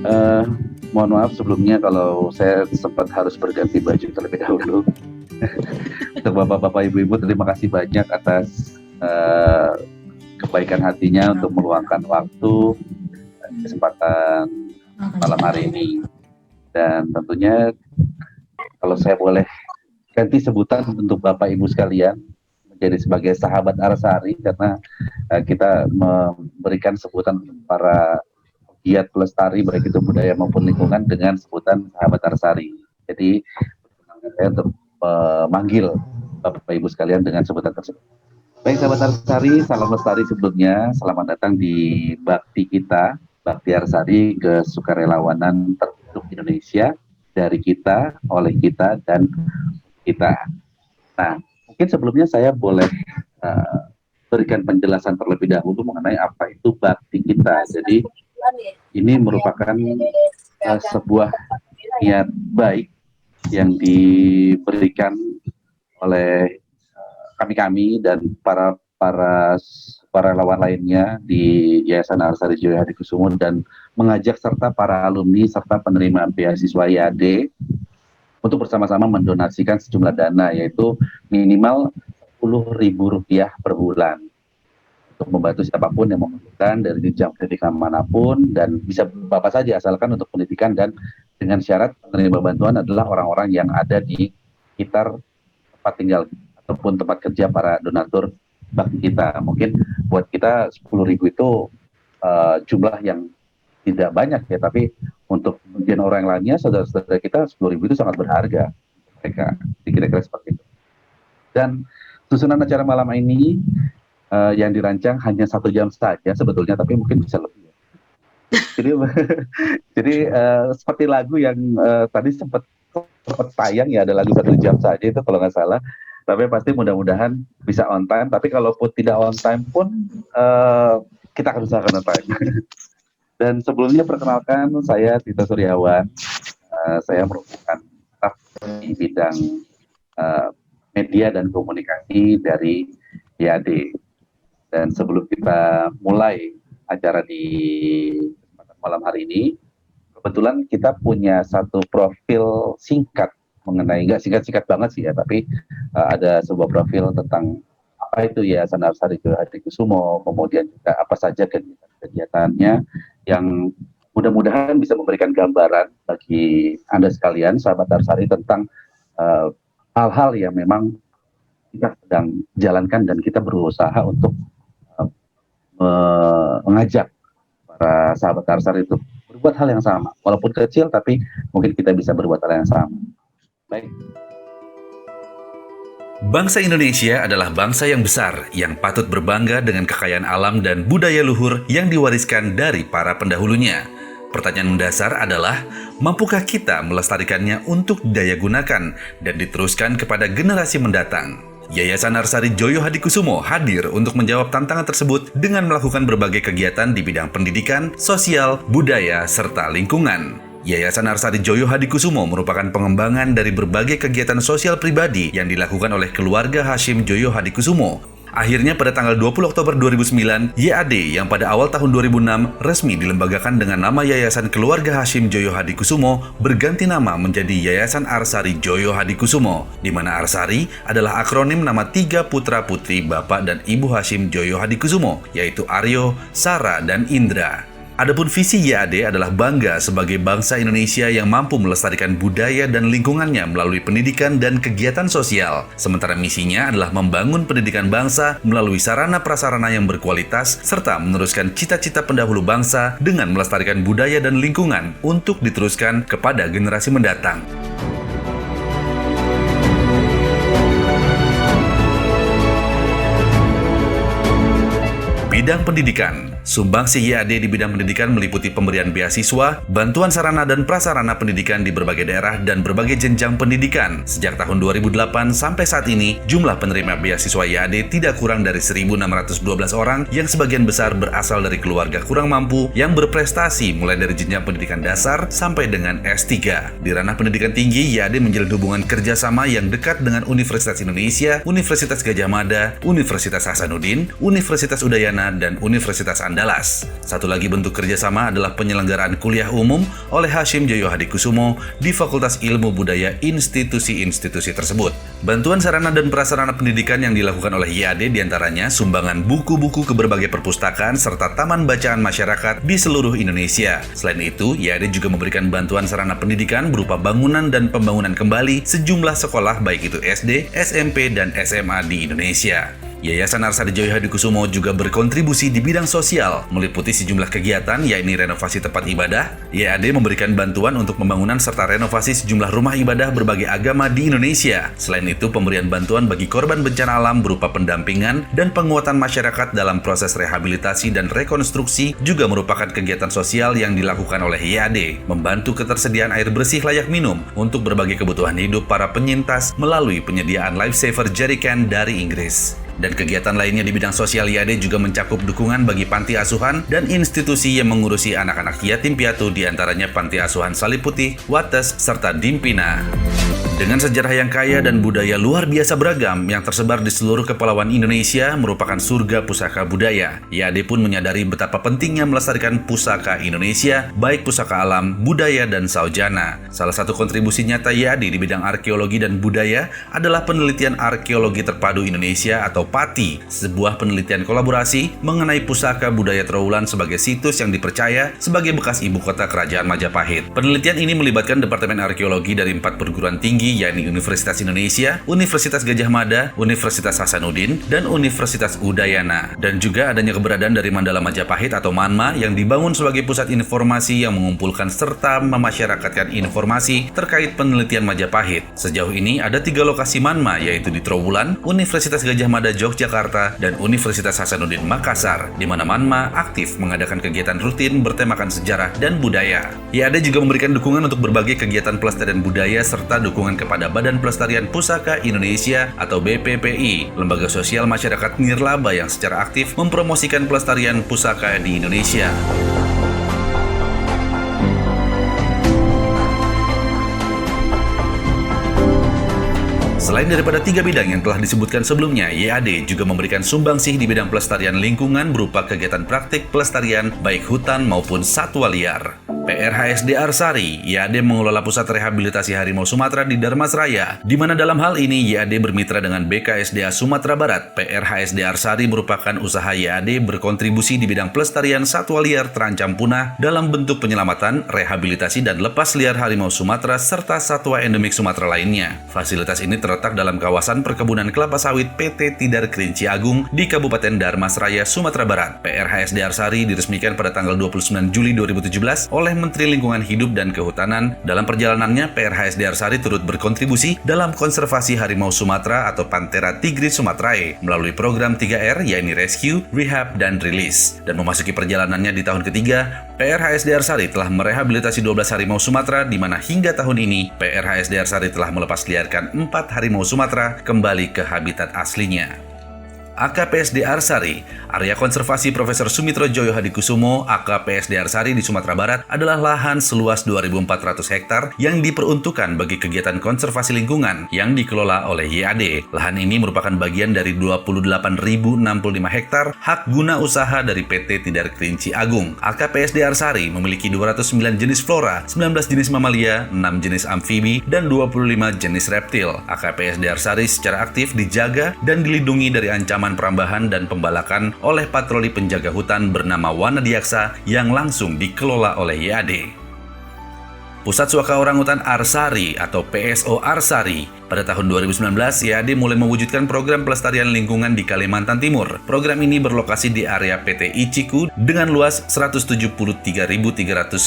Eh, Mohon maaf sebelumnya kalau saya sempat harus berganti baju terlebih dahulu. Untuk bapak-bapak, ibu-ibu, terima kasih banyak atas kebaikan hatinya untuk meluangkan waktu dan kesempatan malam hari ini. Dan tentunya kalau saya boleh ganti sebutan untuk bapak ibu sekalian menjadi sebagai sahabat Arsari, karena kita memberikan sebutan para giat pelestari baik itu budaya maupun lingkungan dengan sebutan sahabat Arsari. Jadi saya untuk memanggil bapak ibu sekalian dengan sebutan tersebut. Baik sahabat Arsari, salam lestari sebelumnya. Selamat datang di bakti kita, Bakti Arsari, kesukarelawanan terbentuk Indonesia, dari kita, oleh kita, dan kita. Nah, mungkin sebelumnya saya boleh berikan penjelasan terlebih dahulu mengenai apa itu bakti kita. Jadi ini merupakan sebuah niat baik yang diberikan oleh kami dan para relawan lainnya di Yayasan Arsari Joyo Hadikusumo, dan mengajak serta para alumni serta penerima beasiswa IAD untuk bersama-sama mendonasikan sejumlah dana, yaitu minimal Rp10.000 per bulan untuk membantu siapapun yang membutuhkan dari jenjang pendidikan manapun, dan bisa apa saja asalkan untuk pendidikan, dan dengan syarat penerima bantuan adalah orang-orang yang ada di sekitar tempat tinggal ataupun tempat kerja para donatur bakti kita. Mungkin buat kita 10.000 itu jumlah yang tidak banyak ya, tapi untuk bagian orang lainnya, saudara-saudara kita, 10.000 itu sangat berharga mereka. Kira-kira seperti itu. Dan susunan acara malam ini yang dirancang hanya 1 jam saja sebetulnya, tapi mungkin bisa lebih. Jadi seperti lagu yang tadi sempat tayang ya, ada lagu 1 jam saja itu kalau nggak salah. Tapi pasti mudah-mudahan bisa on time. Tapi kalaupun tidak on time pun kita akan usahakan on time. Dan sebelumnya perkenalkan, saya Tito Suryawan. Saya merupakan staf di bidang media dan komunikasi dari IAD. Dan sebelum kita mulai acara di malam hari ini, kebetulan kita punya satu profil singkat mengenai, nggak singkat-singkat banget sih ya, tapi ada sebuah profil tentang apa itu Yayasan Arsari Joyo Hadikusumo, kemudian juga apa saja kegiatannya, yang mudah-mudahan bisa memberikan gambaran bagi Anda sekalian, sahabat Arsari, tentang hal-hal yang memang kita sedang jalankan, dan kita berusaha untuk mengajak para sahabat Arsari itu berbuat hal yang sama, walaupun kecil, tapi mungkin kita bisa berbuat hal yang sama. Baik. Bangsa Indonesia adalah bangsa yang besar yang patut berbangga dengan kekayaan alam dan budaya luhur yang diwariskan dari para pendahulunya. Pertanyaan mendasar adalah, mampukah kita melestarikannya untuk didaya gunakan dan diteruskan kepada generasi mendatang? Yayasan Arsari Joyo Hadikusumo hadir untuk menjawab tantangan tersebut dengan melakukan berbagai kegiatan di bidang pendidikan, sosial, budaya, serta lingkungan. Yayasan Arsari Joyo Hadikusumo merupakan pengembangan dari berbagai kegiatan sosial pribadi yang dilakukan oleh keluarga Hashim Joyo Hadikusumo. Akhirnya pada tanggal 20 Oktober 2009, YAD yang pada awal tahun 2006 resmi dilembagakan dengan nama Yayasan Keluarga Hashim Joyo Hadikusumo berganti nama menjadi Yayasan Arsari Joyo Hadikusumo, di mana Arsari adalah akronim nama 3 putra-putri Bapak dan Ibu Hashim Joyo Hadikusumo, yaitu Aryo, Sarah, dan Indra. Adapun visi YAD adalah bangga sebagai bangsa Indonesia yang mampu melestarikan budaya dan lingkungannya melalui pendidikan dan kegiatan sosial. Sementara misinya adalah membangun pendidikan bangsa melalui sarana prasarana yang berkualitas serta meneruskan cita-cita pendahulu bangsa dengan melestarikan budaya dan lingkungan untuk diteruskan kepada generasi mendatang. bidang pendidikan. Sumbangsih YAD di bidang pendidikan meliputi pemberian beasiswa, bantuan sarana dan prasarana pendidikan di berbagai daerah dan berbagai jenjang pendidikan. Sejak tahun 2008 sampai saat ini, jumlah penerima beasiswa YAD tidak kurang dari 1.612 orang yang sebagian besar berasal dari keluarga kurang mampu yang berprestasi mulai dari jenjang pendidikan dasar sampai dengan S3. Di ranah pendidikan tinggi, YAD menjalin hubungan kerjasama yang dekat dengan Universitas Indonesia, Universitas Gadjah Mada, Universitas Hasanuddin, Universitas Udayana, dan Universitas Andalas. Satu lagi bentuk kerjasama adalah penyelenggaraan kuliah umum oleh Hasyim Joyo Hadikusumo di Fakultas Ilmu Budaya institusi-institusi tersebut. Bantuan sarana dan prasarana pendidikan yang dilakukan oleh YAD diantaranya sumbangan buku-buku ke berbagai perpustakaan serta taman bacaan masyarakat di seluruh Indonesia. Selain itu, YAD juga memberikan bantuan sarana pendidikan berupa bangunan dan pembangunan kembali sejumlah sekolah baik itu SD, SMP, dan SMA di Indonesia. Yayasan Arsada Joyo Hadikusumo juga berkontribusi di bidang sosial, meliputi sejumlah kegiatan yakni renovasi tempat ibadah. YAD memberikan bantuan untuk pembangunan serta renovasi sejumlah rumah ibadah berbagai agama di Indonesia. Selain itu, pemberian bantuan bagi korban bencana alam berupa pendampingan dan penguatan masyarakat dalam proses rehabilitasi dan rekonstruksi juga merupakan kegiatan sosial yang dilakukan oleh YAD, membantu ketersediaan air bersih layak minum untuk berbagai kebutuhan hidup para penyintas melalui penyediaan lifesaver jerrycan dari Inggris. Dan kegiatan lainnya di bidang sosial YAD juga mencakup dukungan bagi panti asuhan dan institusi yang mengurusi anak-anak yatim piatu, diantaranya Panti Asuhan Salib Putih, Wates, serta Dimpina. Dengan sejarah yang kaya dan budaya luar biasa beragam yang tersebar di seluruh kepulauan Indonesia merupakan surga pusaka budaya. YAD pun menyadari betapa pentingnya melestarikan pusaka Indonesia, baik pusaka alam, budaya, dan saujana. Salah satu kontribusi nyata YAD di bidang arkeologi dan budaya adalah penelitian Arkeologi Terpadu Indonesia atau PATI, sebuah penelitian kolaborasi mengenai pusaka budaya Trowulan sebagai situs yang dipercaya sebagai bekas ibu kota kerajaan Majapahit. Penelitian ini melibatkan Departemen Arkeologi dari 4 perguruan tinggi yakni Universitas Indonesia, Universitas Gadjah Mada, Universitas Hasanuddin, dan Universitas Udayana. Dan juga adanya keberadaan dari Mandala Majapahit atau MANMA yang dibangun sebagai pusat informasi yang mengumpulkan serta memasyarakatkan informasi terkait penelitian Majapahit. Sejauh ini ada 3 lokasi MANMA yaitu di Trowulan, Universitas Gadjah Mada Yogyakarta, dan Universitas Hasanuddin Makassar, di mana MANMA aktif mengadakan kegiatan rutin bertemakan sejarah dan budaya. YAD juga memberikan dukungan untuk berbagai kegiatan pelestarian budaya serta dukungan kepada Badan Pelestarian Pusaka Indonesia atau BPPI, lembaga sosial masyarakat nirlaba yang secara aktif mempromosikan pelestarian pusaka di Indonesia. Selain daripada 3 bidang yang telah disebutkan sebelumnya, YAD juga memberikan sumbangsih di bidang pelestarian lingkungan berupa kegiatan praktik pelestarian baik hutan maupun satwa liar. PRHSD Arsari, YAD mengelola pusat rehabilitasi harimau Sumatera di Darmasraya, di mana dalam hal ini YAD bermitra dengan BKSDA Sumatera Barat. PRHSD Arsari merupakan usaha YAD berkontribusi di bidang pelestarian satwa liar terancam punah dalam bentuk penyelamatan, rehabilitasi, dan lepas liar harimau Sumatera serta satwa endemik Sumatera lainnya. Fasilitas ini terletak dalam kawasan perkebunan kelapa sawit PT Tidar Kerinci Agung di Kabupaten Darmasraya, Sumatera Barat. PRHSD Arsari diresmikan pada tanggal 29 Juli 2017 oleh Menteri Lingkungan Hidup dan Kehutanan. Dalam perjalanannya, PRHSD Arsari turut berkontribusi dalam konservasi harimau Sumatera atau Panthera tigris sumatrae melalui program 3R yakni Rescue, Rehab, dan Release. Dan memasuki perjalanannya di tahun ketiga, PRHSD Arsari telah merehabilitasi 12 harimau Sumatera, di mana hingga tahun ini PRHSD Arsari telah melepas liarkan 4 harimau Sumatera kembali ke habitat aslinya. AKPSD Arsari, Area Konservasi Profesor Sumitro Joyo Hadikusumo, AKPSD Arsari di Sumatera Barat adalah lahan seluas 2.400 hektar yang diperuntukkan bagi kegiatan konservasi lingkungan yang dikelola oleh YAD. Lahan ini merupakan bagian dari 28.065 hektar hak guna usaha dari PT Tidar Kerinci Agung. AKPSD Arsari memiliki 209 jenis flora, 19 jenis mamalia, 6 jenis amfibi, dan 25 jenis reptil. AKPSD Arsari secara aktif dijaga dan dilindungi dari ancaman perambahan dan pembalakan oleh patroli penjaga hutan bernama Wanadiaksa yang langsung dikelola oleh YAD. Pusat Suaka Orangutan Arsari atau PSO Arsari. Pada tahun 2019, YAD mulai mewujudkan program pelestarian lingkungan di Kalimantan Timur. Program ini berlokasi di area PT Iciku dengan luas 173.395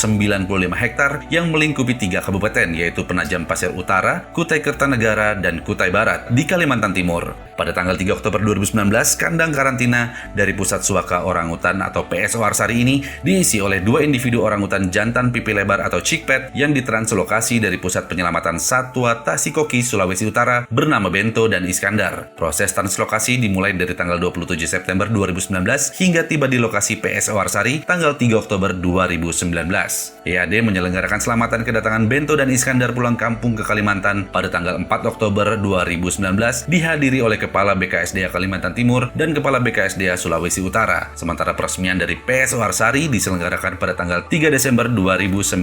hektar yang melingkupi 3 kabupaten, yaitu Penajam Pasir Utara, Kutai Kertanegara, dan Kutai Barat di Kalimantan Timur. Pada tanggal 3 Oktober 2019, kandang karantina dari Pusat Suaka Orangutan atau PSO Arsari ini diisi oleh 2 individu orangutan jantan pipi lebar atau chikpet yang ditranslokasi dari Pusat Penyelamatan Satwa Tasikoki, Sulawesi Utara bernama Bento dan Iskandar. Proses translokasi dimulai dari tanggal 27 September 2019 hingga tiba di lokasi PSO Arsari tanggal 3 Oktober 2019. YAD menyelenggarakan selamatan kedatangan Bento dan Iskandar pulang kampung ke Kalimantan pada tanggal 4 Oktober 2019 dihadiri oleh Kepala BKSDA Kalimantan Timur dan Kepala BKSDA Sulawesi Utara. Sementara peresmian dari PSO Arsari diselenggarakan pada tanggal 3 Desember 2019.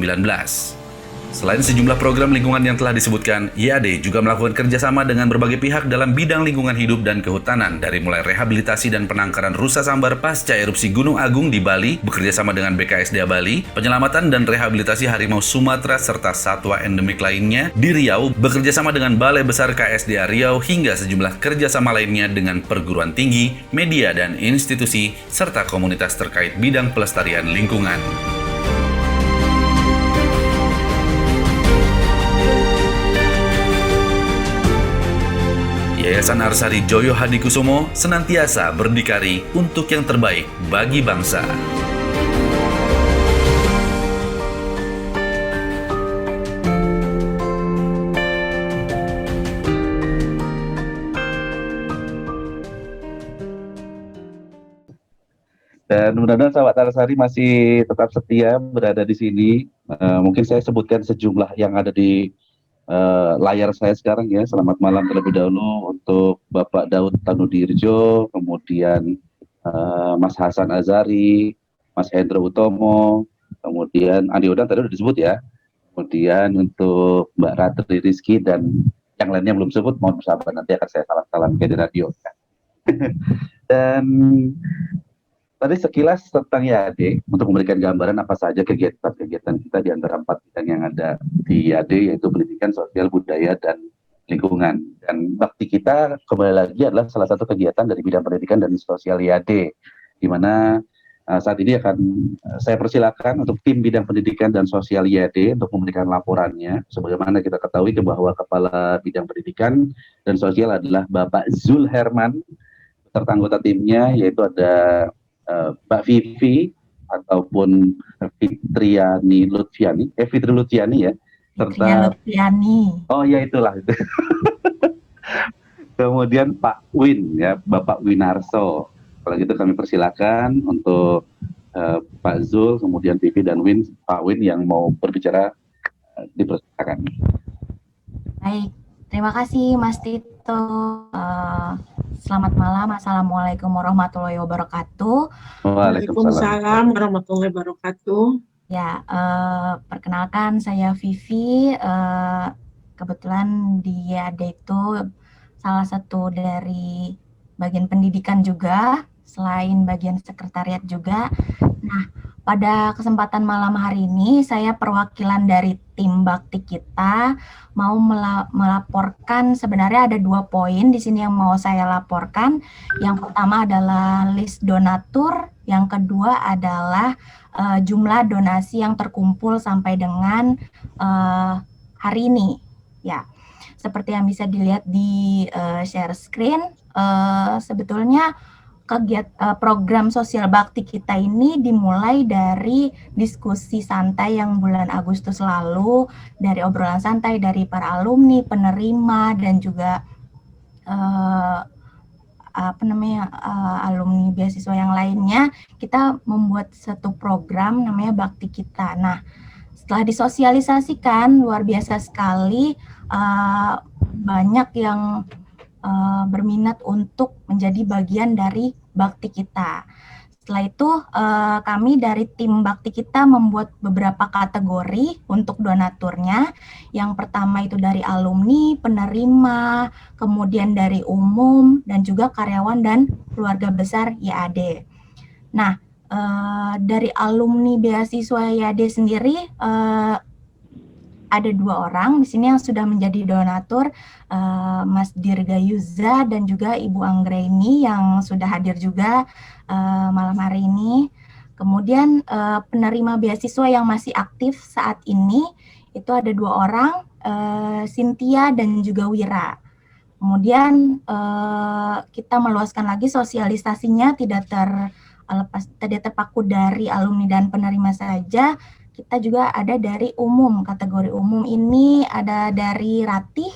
Selain sejumlah program lingkungan yang telah disebutkan, YAD juga melakukan kerjasama dengan berbagai pihak dalam bidang lingkungan hidup dan kehutanan, dari mulai rehabilitasi dan penangkaran rusa sambar pasca erupsi Gunung Agung di Bali, bekerjasama dengan BKSDA Bali, penyelamatan dan rehabilitasi harimau Sumatera serta satwa endemik lainnya di Riau, bekerjasama dengan Balai Besar KSDA Riau, hingga sejumlah kerjasama lainnya dengan perguruan tinggi, media dan institusi, serta komunitas terkait bidang pelestarian lingkungan. Yayasan Arsari Joyo Hadikusumo senantiasa berdikari untuk yang terbaik bagi bangsa. Dan mudah-mudahan sahabat Arsari masih tetap setia berada di sini. Mungkin saya sebutkan sejumlah yang ada di layar saya sekarang ya. Selamat malam terlebih dahulu untuk Bapak Daud Tanudirjo, kemudian Mas Hasan Azari, Mas Hendro Utomo, kemudian Andi Odang tadi sudah disebut ya. Kemudian untuk Mbak Ratri Rizky dan yang lainnya belum sebut, mohon bersabar nanti akan saya salam-salam ke di radio. Dan tadi sekilas tentang YAD untuk memberikan gambaran apa saja kegiatan-kegiatan kita di antara 4 bidang yang ada di YAD, yaitu pendidikan, sosial, budaya, dan lingkungan. Dan bakti kita kembali lagi adalah salah satu kegiatan dari bidang pendidikan dan sosial YAD, di mana saat ini akan saya persilakan untuk tim bidang pendidikan dan sosial YAD untuk memberikan laporannya. Sebagaimana kita ketahui bahwa Kepala Bidang Pendidikan dan Sosial adalah Bapak Zul Herman, serta anggota timnya yaitu ada Mbak Vivi ataupun Fitriani Lutfiani, Fitri Lutfiani ya, serta Lutfiani. Oh ya itulah itu. Kemudian Pak Win ya, Bapak Winarso. Kalau gitu kami persilakan untuk Pak Zul, kemudian Vivi dan Pak Win yang mau berbicara dipersilakan. Baik, terima kasih Mas Tito. Selamat malam, Assalamualaikum warahmatullahi wabarakatuh. Waalaikumsalam warahmatullahi wabarakatuh. Ya, perkenalkan saya Vivi. Kebetulan di YAD itu salah satu dari bagian pendidikan juga, selain bagian sekretariat juga. Nah, pada kesempatan malam hari ini saya perwakilan dari tim bakti kita mau melaporkan. Sebenarnya ada 2 poin di sini yang mau saya laporkan. Yang pertama adalah list donatur, yang kedua adalah jumlah donasi yang terkumpul sampai dengan hari ini. Ya, seperti yang bisa dilihat di share screen, sebetulnya program sosial bakti kita ini dimulai dari diskusi santai yang bulan Agustus lalu, dari obrolan santai dari para alumni, penerima, dan juga alumni beasiswa yang lainnya. Kita membuat satu program namanya Bakti Kita. Nah, setelah disosialisasikan, luar biasa sekali, banyak yang berminat untuk menjadi bagian dari bakti kita. Setelah itu kami dari tim bakti kita membuat beberapa kategori untuk donaturnya. Yang pertama itu dari alumni, penerima, kemudian dari umum, dan juga karyawan dan keluarga besar YAD. Nah, dari alumni beasiswa YAD sendiri ada 2 orang di sini yang sudah menjadi donatur, Mas Dirgayuza dan juga Ibu Anggraini yang sudah hadir juga malam hari ini. Kemudian penerima beasiswa yang masih aktif saat ini itu ada 2 orang, Cynthia dan juga Wira. Kemudian kita meluaskan lagi sosialisasinya, tidak terpaku dari alumni dan penerima saja. Kita juga ada dari umum, kategori umum ini ada dari Ratih,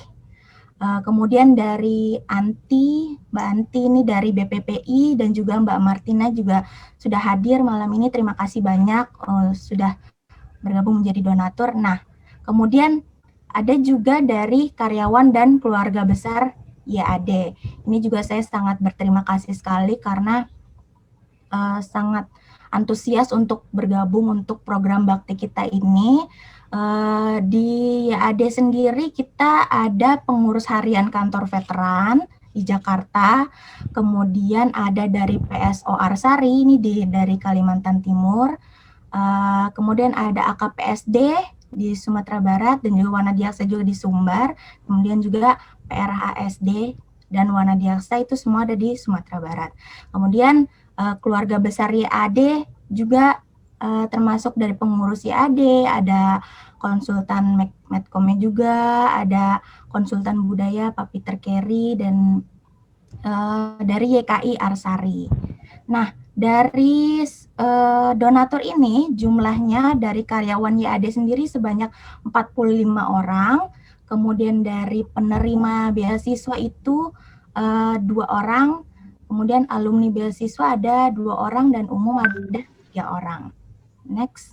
kemudian dari Mbak Anti ini dari BPPI, dan juga Mbak Martina juga sudah hadir malam ini. Terima kasih banyak sudah bergabung menjadi donatur. Nah, kemudian ada juga dari karyawan dan keluarga besar YAD. Ini juga saya sangat berterima kasih sekali karena sangat antusias untuk bergabung untuk program bakti kita ini. Di YAD sendiri kita ada pengurus harian kantor veteran di Jakarta, kemudian ada dari PSO Arsari ini dari Kalimantan Timur, kemudian ada AKPSD di Sumatera Barat dan juga Wanadiaksa juga di Sumbar, kemudian juga PRHSD dan Wanadiaksa itu semua ada di Sumatera Barat. Kemudian keluarga besar YAD juga termasuk dari pengurus YAD, ada konsultan Medcom juga, ada konsultan budaya Pak Peter Carey, dan dari YKI Arsari. Nah, dari donatur ini jumlahnya dari karyawan YAD sendiri sebanyak 45 orang, kemudian dari penerima beasiswa itu 2 orang, kemudian alumni beasiswa ada 2 orang dan umum ada 3 orang. Next.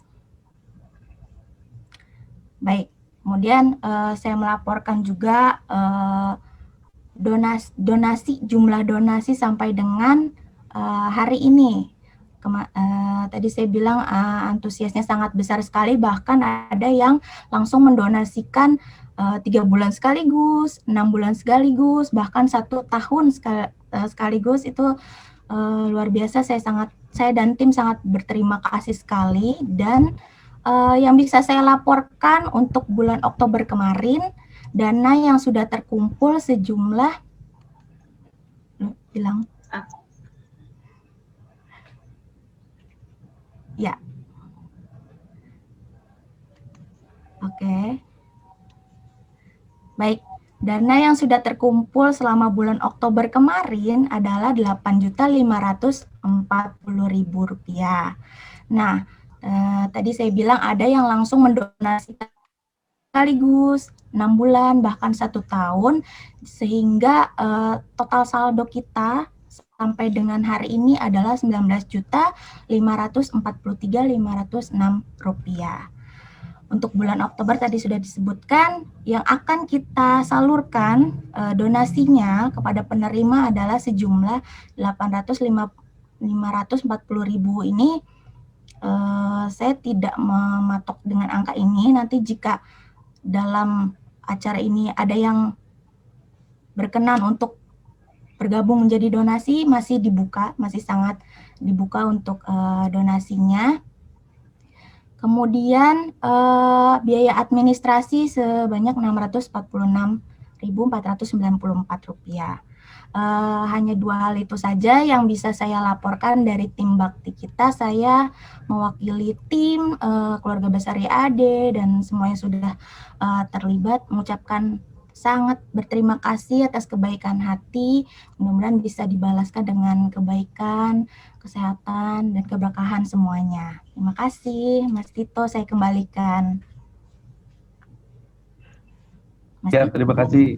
Baik, kemudian saya melaporkan juga jumlah donasi sampai dengan hari ini. Tadi saya bilang antusiasnya sangat besar sekali, bahkan ada yang langsung mendonasikan 3 bulan sekaligus, 6 bulan sekaligus, bahkan 1 tahun sekaligus. Itu luar biasa. Saya dan tim sangat berterima kasih sekali. Dan yang bisa saya laporkan untuk bulan Oktober kemarin, dana yang sudah terkumpul sejumlah ya. Oke. Baik, dana yang sudah terkumpul selama bulan Oktober kemarin adalah Rp8.540.000. Nah, tadi saya bilang ada yang langsung mendonasikan sekaligus 6 bulan bahkan 1 tahun, sehingga total saldo kita sampai dengan hari ini adalah Rp19.543.506. Untuk bulan Oktober tadi sudah disebutkan, yang akan kita salurkan donasinya kepada penerima adalah sejumlah Rp800.540.000 ini. Saya tidak mematok dengan angka ini. Nanti jika dalam acara ini ada yang berkenan untuk bergabung menjadi donasi, masih sangat dibuka untuk donasinya. Kemudian biaya administrasi sebanyak Rp646.494. Hanya 2 hal itu saja yang bisa saya laporkan dari tim bakti kita. Saya mewakili tim keluarga besar YAD dan semuanya sudah terlibat, mengucapkan sangat berterima kasih atas kebaikan hati. Mudah-mudahan bisa dibalaskan dengan kebaikan, kesehatan, dan keberkahan semuanya. Terima kasih, Mas Tito. Saya kembalikan. Ya, terima kasih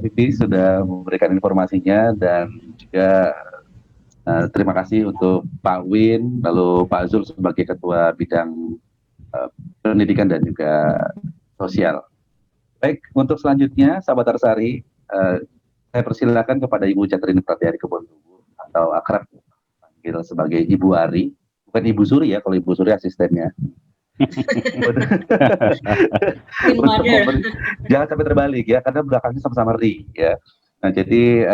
Vivi sudah memberikan informasinya, dan juga terima kasih untuk Pak Win, lalu Pak Zul sebagai Ketua Bidang Pendidikan dan juga Sosial. Baik, untuk selanjutnya, sahabat Arsari, saya persilakan kepada Ibu Catherine Pratiari Kebontubu, atau akrab panggil sebagai Ibu Ari, bukan Ibu Suri ya, kalau Ibu Suri asistennya. Jangan sampai terbalik ya, karena belakangnya sama-sama Ri ya. Nah, jadi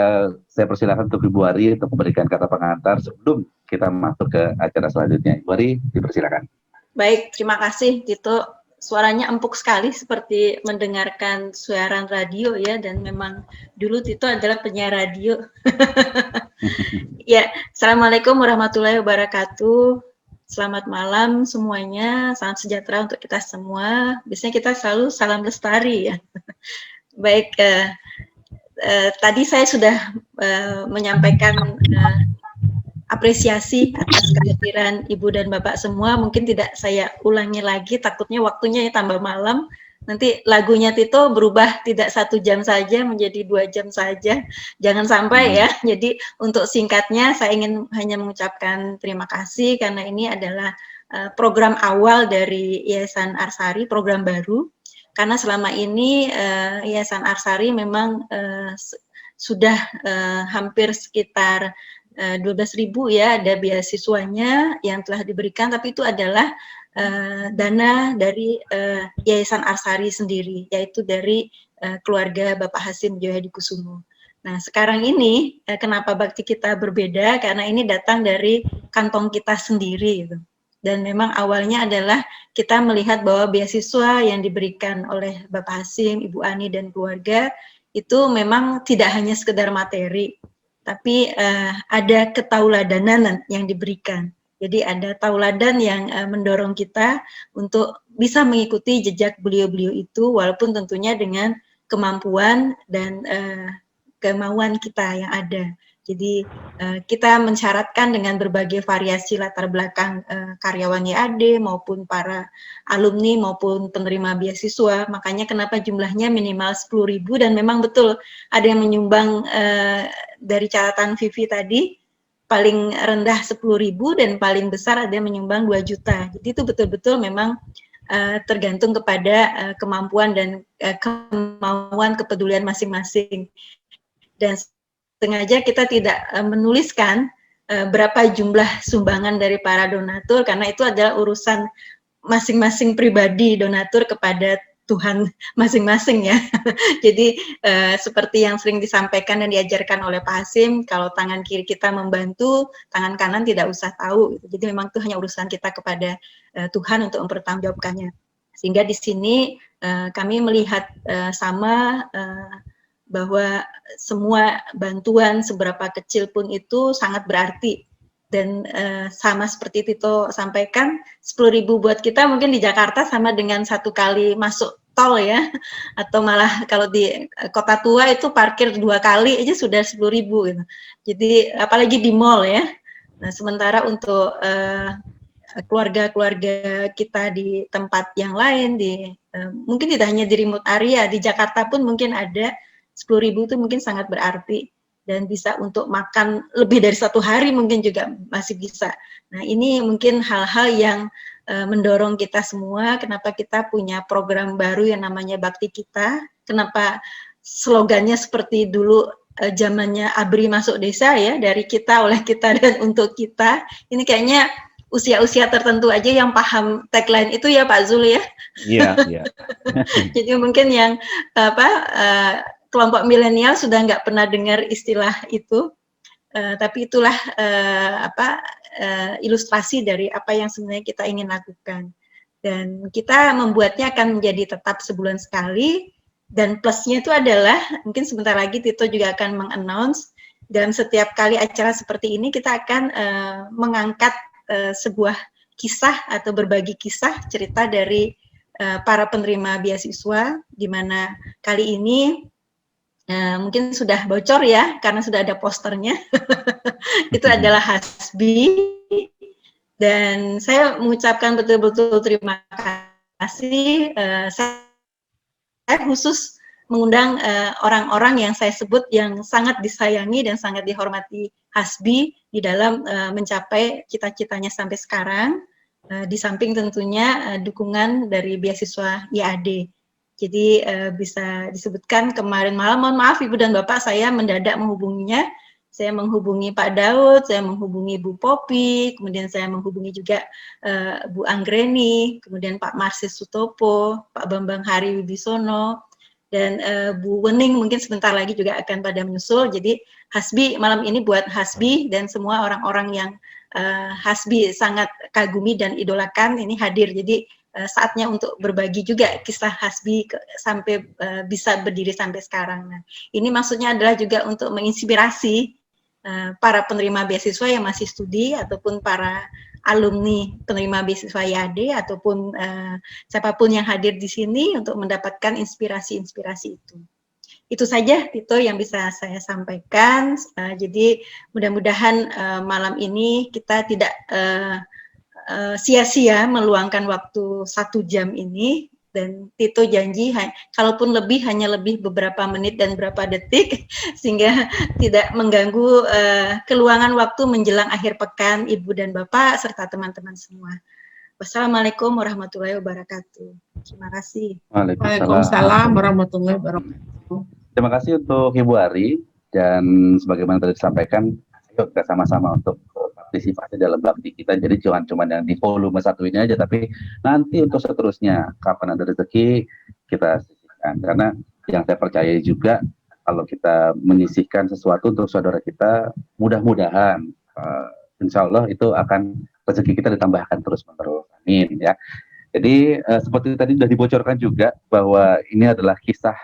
saya persilakan untuk Ibu Ari untuk memberikan kata pengantar sebelum kita masuk ke acara selanjutnya. Ibu Ari, dipersilakan. Baik, terima kasih Tito. suaranya empuk sekali seperti mendengarkan siaran radio ya, dan memang dulu Tito adalah penyiar radio. Ya, Assalamualaikum warahmatullahi wabarakatuh. Selamat malam semuanya, salam sejahtera untuk kita semua. Biasanya kita selalu salam lestari ya. Baik, tadi saya sudah menyampaikan apresiasi atas kehadiran Ibu dan Bapak semua. Mungkin tidak saya ulangi lagi, takutnya waktunya ya tambah malam. Nanti lagunya Tito berubah tidak 1 jam saja menjadi 2 jam saja. Jangan sampai ya. Jadi untuk singkatnya saya ingin hanya mengucapkan terima kasih karena ini adalah program awal dari Yayasan Arsari, program baru. Karena selama ini Yayasan Arsari memang sudah hampir sekitar 12.000 ya ada beasiswanya yang telah diberikan, tapi itu adalah dana dari Yayasan Arsari sendiri, yaitu dari keluarga Bapak Hasim Joyohadikusumo. Nah, sekarang ini kenapa bakti kita berbeda? Karena ini datang dari kantong kita sendiri gitu. Dan memang awalnya adalah kita melihat bahwa beasiswa yang diberikan oleh Bapak Hasim, Ibu Ani dan keluarga itu memang tidak hanya sekedar materi, tapi ada ketauladanan yang diberikan. Jadi ada tauladan yang mendorong kita untuk bisa mengikuti jejak beliau-beliau itu, walaupun tentunya dengan kemampuan dan kemauan kita yang ada. Jadi kita mensyaratkan dengan berbagai variasi latar belakang karyawan YAD maupun para alumni maupun penerima beasiswa. Makanya kenapa jumlahnya minimal 10.000, dan memang betul ada yang menyumbang dari catatan Vivi tadi, paling rendah 10.000 dan paling besar ada yang menyumbang 2 juta. Jadi itu betul-betul memang tergantung kepada kemampuan dan kemauan kepedulian masing-masing. Dan sengaja kita tidak menuliskan berapa jumlah sumbangan dari para donatur, karena itu adalah urusan masing-masing pribadi donatur kepada Tuhan masing-masing ya. Jadi seperti yang sering disampaikan dan diajarkan oleh Pak Hasim, kalau tangan kiri kita membantu, tangan kanan tidak usah tahu. Jadi memang itu hanya urusan kita kepada Tuhan untuk mempertanggungjawabkannya. Sehingga di sini kami melihat sama bahwa semua bantuan seberapa kecil pun itu sangat berarti. Dan sama seperti Tito sampaikan, 10.000 buat kita mungkin di Jakarta sama dengan 1 kali masuk tol ya, atau malah kalau di kota tua itu parkir 2 kali aja sudah 10.000 gitu. Jadi apalagi di mall ya. Nah, sementara untuk keluarga-keluarga kita di tempat yang lain, di mungkin tidak hanya di remote area, di Jakarta pun mungkin ada 10.000 itu mungkin sangat berarti. Dan bisa untuk makan lebih dari 1 hari mungkin juga masih bisa. Nah, ini mungkin hal-hal yang mendorong kita semua, kenapa kita punya program baru yang namanya Bakti Kita, kenapa slogannya seperti dulu zamannya ABRI masuk desa ya, dari kita, oleh kita, dan untuk kita. Ini kayaknya usia-usia tertentu aja yang paham tagline itu ya Pak Zul ya. Iya, iya. Jadi mungkin yang kelompok milenial sudah nggak pernah dengar istilah itu, tapi itulah ilustrasi dari apa yang sebenarnya kita ingin lakukan. Dan kita membuatnya akan menjadi tetap sebulan sekali, dan plusnya itu adalah, mungkin sebentar lagi Tito juga akan meng-announce, dan setiap kali acara seperti ini kita akan mengangkat sebuah kisah atau berbagi kisah cerita dari para penerima beasiswa, di mana kali ini mungkin sudah bocor ya, karena sudah ada posternya. Itu adalah Hasbi, dan saya mengucapkan betul-betul terima kasih. Saya khusus mengundang orang-orang yang saya sebut yang sangat disayangi dan sangat dihormati Hasbi di dalam mencapai cita-citanya sampai sekarang, di samping tentunya dukungan dari beasiswa YAD. Jadi bisa disebutkan kemarin malam, mohon maaf Ibu dan Bapak, saya mendadak menghubunginya. Saya menghubungi Pak Daud, saya menghubungi Bu Popi, kemudian saya menghubungi juga Bu Anggreni, kemudian Pak Marsis Sutopo, Pak Bambang Hari Wibisono, dan Bu Wening mungkin sebentar lagi juga akan pada menyusul. Jadi Hasbi malam ini buat Hasbi dan semua orang-orang yang Hasbi sangat kagumi dan idolakan ini hadir. Jadi saatnya untuk berbagi juga kisah Hasbi sampai bisa berdiri sampai sekarang. Nah, ini maksudnya adalah juga untuk menginspirasi para penerima beasiswa yang masih studi ataupun para alumni penerima beasiswa YAD ataupun siapapun yang hadir di sini untuk mendapatkan inspirasi-inspirasi itu. Itu saja Tito yang bisa saya sampaikan. Jadi mudah-mudahan malam ini kita tidak sia-sia meluangkan waktu 1 jam ini, dan Tito janji kalaupun hanya lebih beberapa menit dan beberapa detik sehingga tidak mengganggu keluangan waktu menjelang akhir pekan Ibu dan Bapak serta teman-teman semua. Wassalamualaikum warahmatullahi wabarakatuh. Terima kasih. Waalaikumsalam warahmatullahi wabarakatuh. Terima kasih untuk Ibu Ari, dan sebagaimana tadi disampaikan, yuk kita sama-sama untuk partisipasi dalam bakti kita. Jadi jangan cuma yang di volume 1 ini aja, tapi nanti untuk seterusnya kapan ada rezeki kita sisihkan. Karena yang saya percaya juga kalau kita menyisihkan sesuatu untuk saudara kita, mudah-mudahan insya Allah itu akan rezeki kita ditambahkan terus-menerus. Amin ya. Jadi seperti tadi sudah dibocorkan juga bahwa ini adalah kisah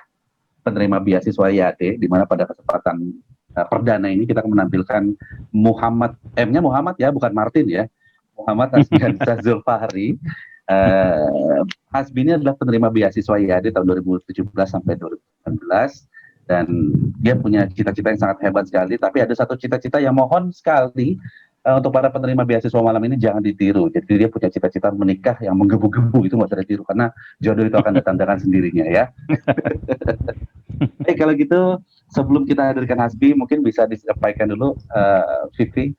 penerima beasiswa YAD, di mana pada kesempatan perdana ini kita akan menampilkan Muhammad, M-nya Muhammad ya, bukan Martin ya, Muhammad Hasbiansyah Zulfahri. Hasbi ini adalah penerima beasiswa YAD tahun 2017 sampai 2019, dan dia punya cita-cita yang sangat hebat sekali. Tapi ada satu cita-cita yang mohon sekali untuk para penerima beasiswa malam ini jangan ditiru. Jadi dia punya cita-cita menikah yang menggebu-gebu, itu nggak usah ditiru karena jodoh itu akan datang dengan sendirinya ya. Baik, kalau gitu sebelum kita hadirkan Hasbi, mungkin bisa disampaikan dulu Vivi.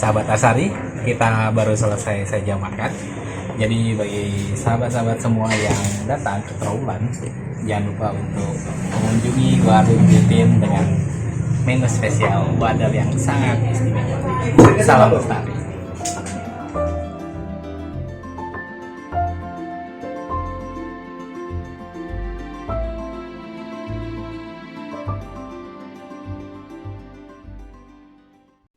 Sahabat Asari, kita baru selesai saja makan. Jadi bagi sahabat-sahabat semua yang datang ke Trawulan, jangan lupa untuk mengunjungi warung Titin dengan menu spesial wadal yang sangat istimewa. Salam lestari.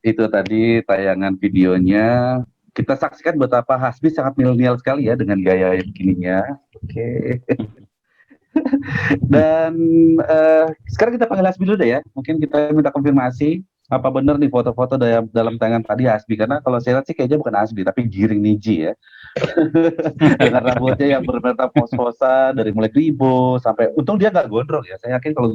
Itu tadi tayangan videonya. Kita saksikan betapa Hasbi sangat milenial sekali ya dengan gaya begininya. Oke. Dan sekarang kita panggil Hasbi dulu deh ya. Mungkin kita minta konfirmasi apa benar nih foto-foto dalam tayangan tadi Hasbi, karena kalau saya lihat sih kayaknya bukan Hasbi tapi Giring Niji ya. dengan rambutnya yang bermetamorfosa dari mulai kribo sampai, untung dia nggak gondrong ya. Saya yakin kalau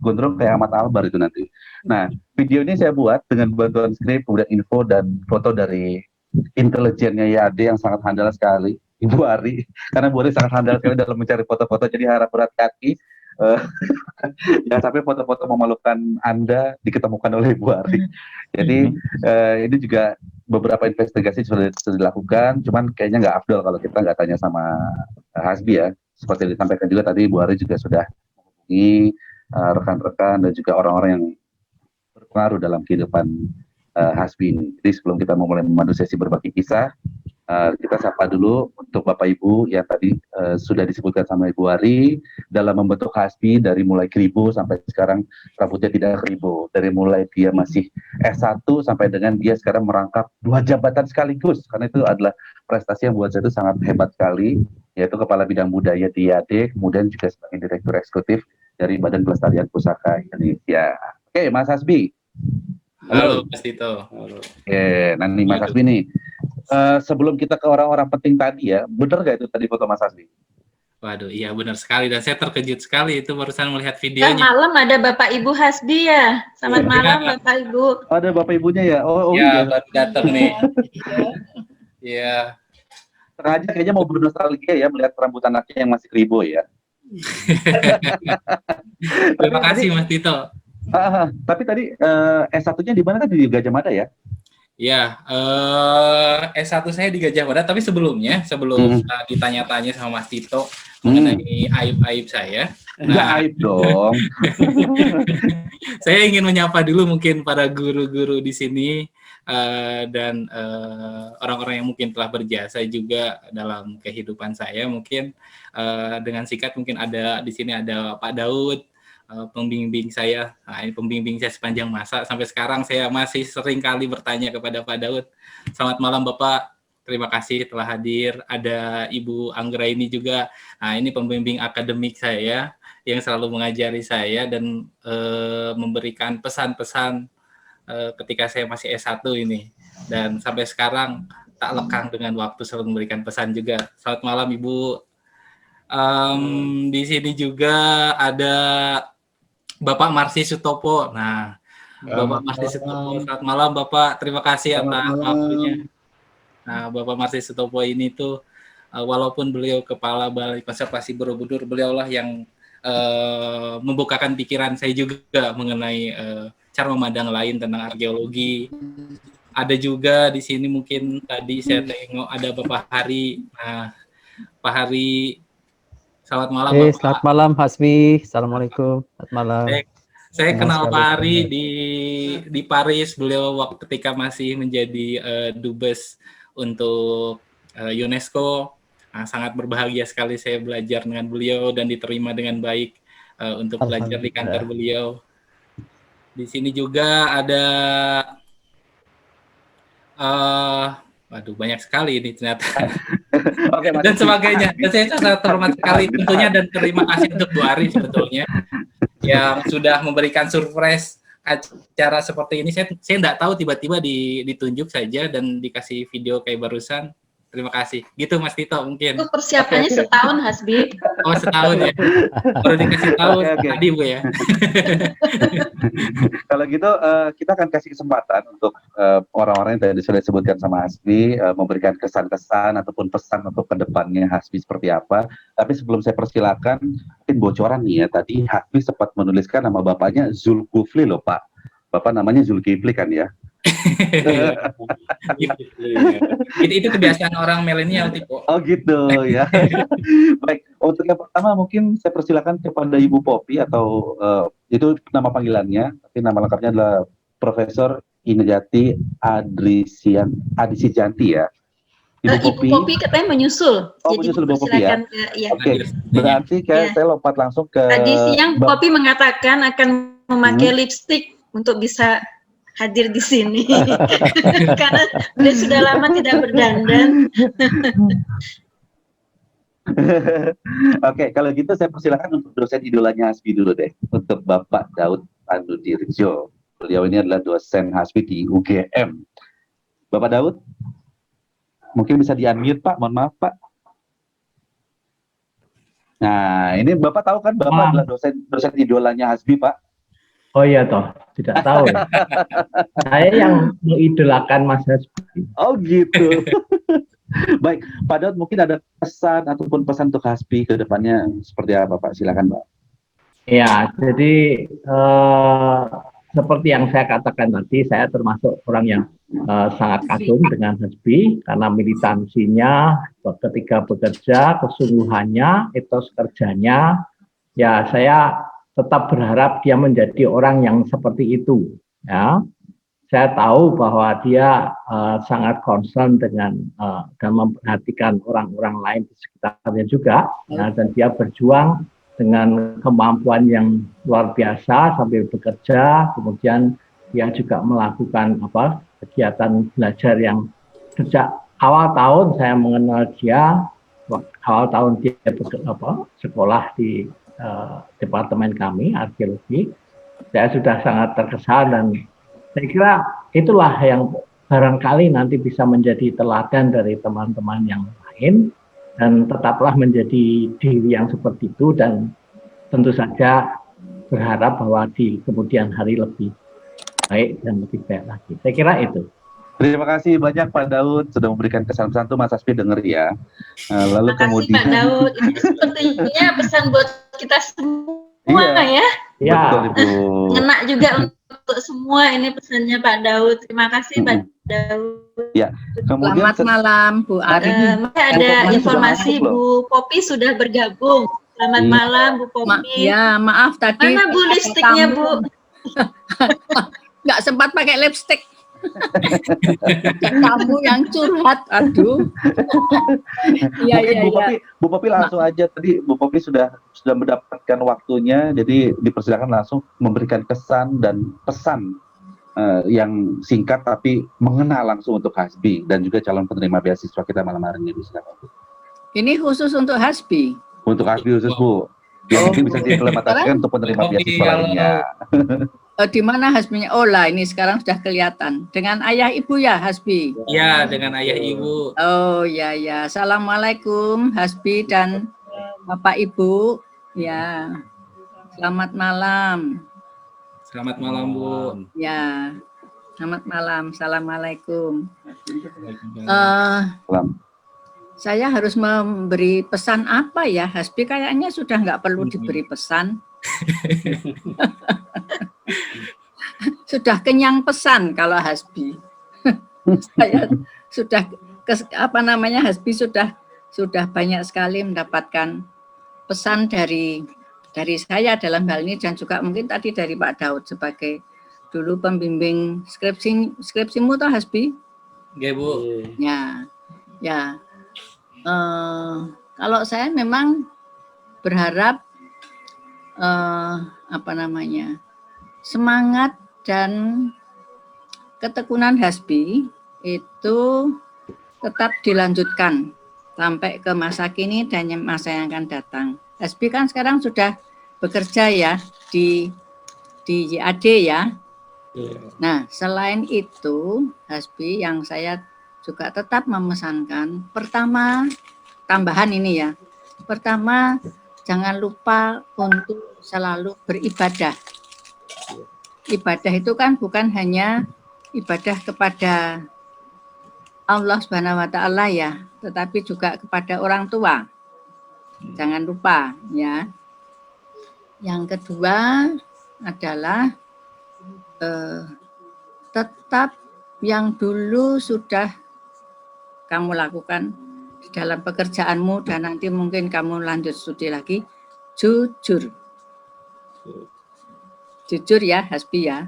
gondrong kayak Ahmad Albar itu nanti. Nah, video ini saya buat dengan bantuan skrip, kemudian info dan foto dari intelijennya YAD yang sangat handal sekali, Ibu Ari. Karena Bu Ari sangat handal sekali dalam mencari foto-foto, jadi harap berat-hati. Eh, Jangan sampai foto-foto memalukan Anda diketemukan oleh Ibu Ari. Jadi ini juga beberapa investigasi sudah dilakukan, cuman kayaknya nggak afdol kalau kita nggak tanya sama Hasbi ya. Seperti disampaikan juga tadi, Bu Ari juga sudah menghubungi rekan-rekan dan juga orang-orang yang berpengaruh dalam kehidupan Hasbi ini. Jadi sebelum kita memulai memandu sesi berbagi kisah, kita sapa dulu untuk Bapak Ibu yang tadi sudah disebutkan sama Ibu Ari dalam membentuk Hasbi dari mulai kribo sampai sekarang rambutnya tidak kribo. Dari mulai dia masih S1 sampai dengan dia sekarang merangkap 2 jabatan sekaligus, karena itu adalah prestasi yang buat saya itu sangat hebat sekali, yaitu Kepala Bidang Budaya di IAD, kemudian juga sebagai Direktur Eksekutif dari Badan Pelestarian Pusaka Indonesia. Oke, Mas Hasbi. Halo, Mas Tito. Halo. Oke, nanti Mas Hasbi nih. Sebelum kita ke orang-orang penting tadi ya, bener gak itu tadi foto Mas Hasbi? Waduh, iya benar sekali, dan saya terkejut sekali itu barusan melihat Kan videonya. malam ada Bapak Ibu Hasbi ya. Selamat malam Bapak Ibu. Oh, ada Bapak Ibunya ya? Oh Ya, iya. baru datang nih. Iya. Sengaja kayaknya mau bernostalgia ya melihat rambut anaknya yang masih kribo ya. Terima kasih Mas Tito. Tapi tadi S1-nya di mana kan, di Gajah Mada ya? Ya, S1 saya di Gajah Mada, tapi sebelum ditanya-tanya sama Mas Tito mengenai aib-aib saya. Enggak aib dong. Saya ingin menyapa dulu mungkin para guru-guru di sini dan orang-orang yang mungkin telah berjasa juga dalam kehidupan saya. Mungkin dengan singkat mungkin ada di sini ada Pak Daud, pembimbing saya. Nah, ini pembimbing saya sepanjang masa. Sampai sekarang saya masih sering kali bertanya kepada Pak Daud. Selamat malam Bapak, terima kasih telah hadir. Ada Ibu Anggra ini juga. Nah, ini pembimbing akademik saya yang selalu mengajari saya dan memberikan pesan-pesan ketika saya masih S1 ini. Dan sampai sekarang tak lekang dengan waktu selalu memberikan pesan juga. Selamat malam Ibu. Di sini juga ada Bapak Marsi Sutopo. Nah, Bapak Marsi Sutopo, selamat malam Bapak. Terima kasih atas waktunya. Nah, Bapak Marsi Sutopo ini tuh walaupun beliau Kepala Balai Konservasi Borobudur, beliaulah yang membukakan pikiran saya juga mengenai cara memandang lain tentang arkeologi. Ada juga di sini mungkin tadi saya tengok ada Bapak Hari. Nah, Pak Hari, selamat malam Bapak. Selamat malam Hasbi. Assalamualaikum. Selamat malam. Saya kenal Pak Hari di Paris. Beliau ketika masih menjadi dubes untuk UNESCO. Nah, sangat berbahagia sekali saya belajar dengan beliau dan diterima dengan baik untuk belajar di kantor beliau. Di sini juga ada waduh, banyak sekali ini ternyata. Oke, Dan sebagainya. Dan saya sangat terhormat sekali tentunya, dan terima kasih untuk Bu Ari sebetulnya yang sudah memberikan surprise acara seperti ini. Saya enggak tahu, tiba-tiba ditunjuk saja dan dikasih video kayak barusan. Terima kasih. Gitu Mas Tito mungkin. Itu persiapannya setahun Hasbi. Oh, setahun ya. Baru dikasih tahu tadi Bu ya. Kalau gitu kita akan kasih kesempatan untuk orang-orang yang tadi sudah disebutkan sama Hasbi memberikan kesan-kesan ataupun pesan untuk kedepannya Hasbi seperti apa. Tapi sebelum saya persilakan, mungkin bocoran nih ya, tadi Hasbi sempat menuliskan nama bapaknya Zulkifli loh Pak. Bapak namanya Zulkifli kan ya? Itu kebiasaan orang milenial Tiko. Oh gitu ya. Baik, untuk yang pertama mungkin saya persilakan kepada Ibu Popi, atau itu nama panggilannya, tapi nama lengkapnya adalah Profesor Inejati Adisijanti ya. Ibu Popi katanya menyusul. Oh, jadi menyusul Ibu Popi ya. Oke, berarti saya lompat langsung ke. Tadi siang Popi mengatakan akan memakai lipstik untuk bisa hadir di sini karena dia sudah lama tidak berdandan. Oke, kalau gitu saya persilakan untuk dosen idolanya Hasbi dulu deh, untuk Bapak Daud Pandudirjo. Beliau ini adalah dosen Hasbi di UGM. Bapak Daud? Mungkin bisa di-unmute Pak, mohon maaf Pak. Nah, ini Bapak tahu kan Bapak adalah dosen idolanya Hasbi Pak. Oh iya toh, tidak tahu ya. Saya yang mengidolakan Mas Hasbi. Oh gitu. Baik, Pak Daud mungkin ada pesan ataupun pesan untuk Hasbi ke depannya seperti apa Pak? Silakan Pak. Ya, jadi seperti yang saya katakan tadi, saya termasuk orang yang sangat kagum dengan Hasbi karena militansinya ketika bekerja, kesungguhannya, etos kerjanya. Ya, saya tetap berharap dia menjadi orang yang seperti itu. Ya, saya tahu bahwa dia sangat concern dengan dan memperhatikan orang-orang lain di sekitarnya juga, ya, dan dia berjuang dengan kemampuan yang luar biasa sambil bekerja. Kemudian dia juga melakukan kegiatan belajar yang sejak awal tahun saya mengenal dia. Awal tahun dia sekolah di departemen kami arkeologi. Saya sudah sangat terkesan dan saya kira itulah yang barangkali nanti bisa menjadi teladan dari teman-teman yang lain, dan tetaplah menjadi diri yang seperti itu, dan tentu saja berharap bahwa di kemudian hari lebih baik dan lebih baik lagi. Saya kira itu. Terima kasih banyak Pak Daud sudah memberikan kesan-pesan tuh Mas Hasbi denger ya. Lalu Terima kasih kemudian Pak Daud. Ini sepertinya pesan buat kita semua ya. Ya. Betul Ibu. Ngena juga untuk semua ini pesannya Pak Daud. Terima kasih Pak Daud. Ya. Kemudian Selamat malam Bu Ari. Ada informasi Bu Popi sudah bergabung. Selamat malam Bu Popi. Ya maaf tadi. Mana Bu lipstiknya Bu? Nggak sempat pakai lipstik. Kamu yang curhat, aduh. Iya. Bu Popi langsung aja, tadi Bu Popi sudah mendapatkan waktunya, jadi dipersilakan langsung memberikan kesan dan pesan yang singkat tapi mengena langsung untuk Hasbi dan juga calon penerima beasiswa kita malam hari ini. Silakan. Ini khusus untuk Hasbi. Untuk Hasbi khusus Bu. Yang mungkin bisa diimplementasikan untuk penerima beasiswa lainnya. Di mana Hasbinya? Oh lah, ini sekarang sudah kelihatan. Dengan ayah ibu ya Hasbi? Ya, dengan ayah ibu. Oh ya. Assalamualaikum Hasbi dan Bapak Ibu. Ya, selamat malam. Selamat malam Bu. Ya, selamat malam. Assalamualaikum. Saya harus memberi pesan apa ya? Hasbi kayaknya sudah nggak perlu diberi pesan. Sudah kenyang pesan kalau Hasbi. Saya sudah Hasbi sudah banyak sekali mendapatkan pesan dari saya dalam hal ini, dan juga mungkin tadi dari Pak Daud sebagai dulu pembimbing skripsimu toh Hasbi? Nggih Bu. Ya. Kalau saya memang berharap semangat dan ketekunan Hasbi itu tetap dilanjutkan sampai ke masa kini dan masa yang akan datang. Hasbi kan sekarang sudah bekerja ya di YAD ya. Nah, selain itu Hasbi yang saya juga tetap memesankan, pertama, tambahan ini ya. Pertama, jangan lupa untuk selalu beribadah. Ibadah itu kan bukan hanya ibadah kepada Allah Subhanahu wa Ta'ala ya, tetapi juga kepada orang tua. Jangan lupa ya. Yang kedua adalah tetap yang dulu sudah kamu lakukan di dalam pekerjaanmu dan nanti mungkin kamu lanjut studi lagi, jujur. Jujur ya Hasbi ya.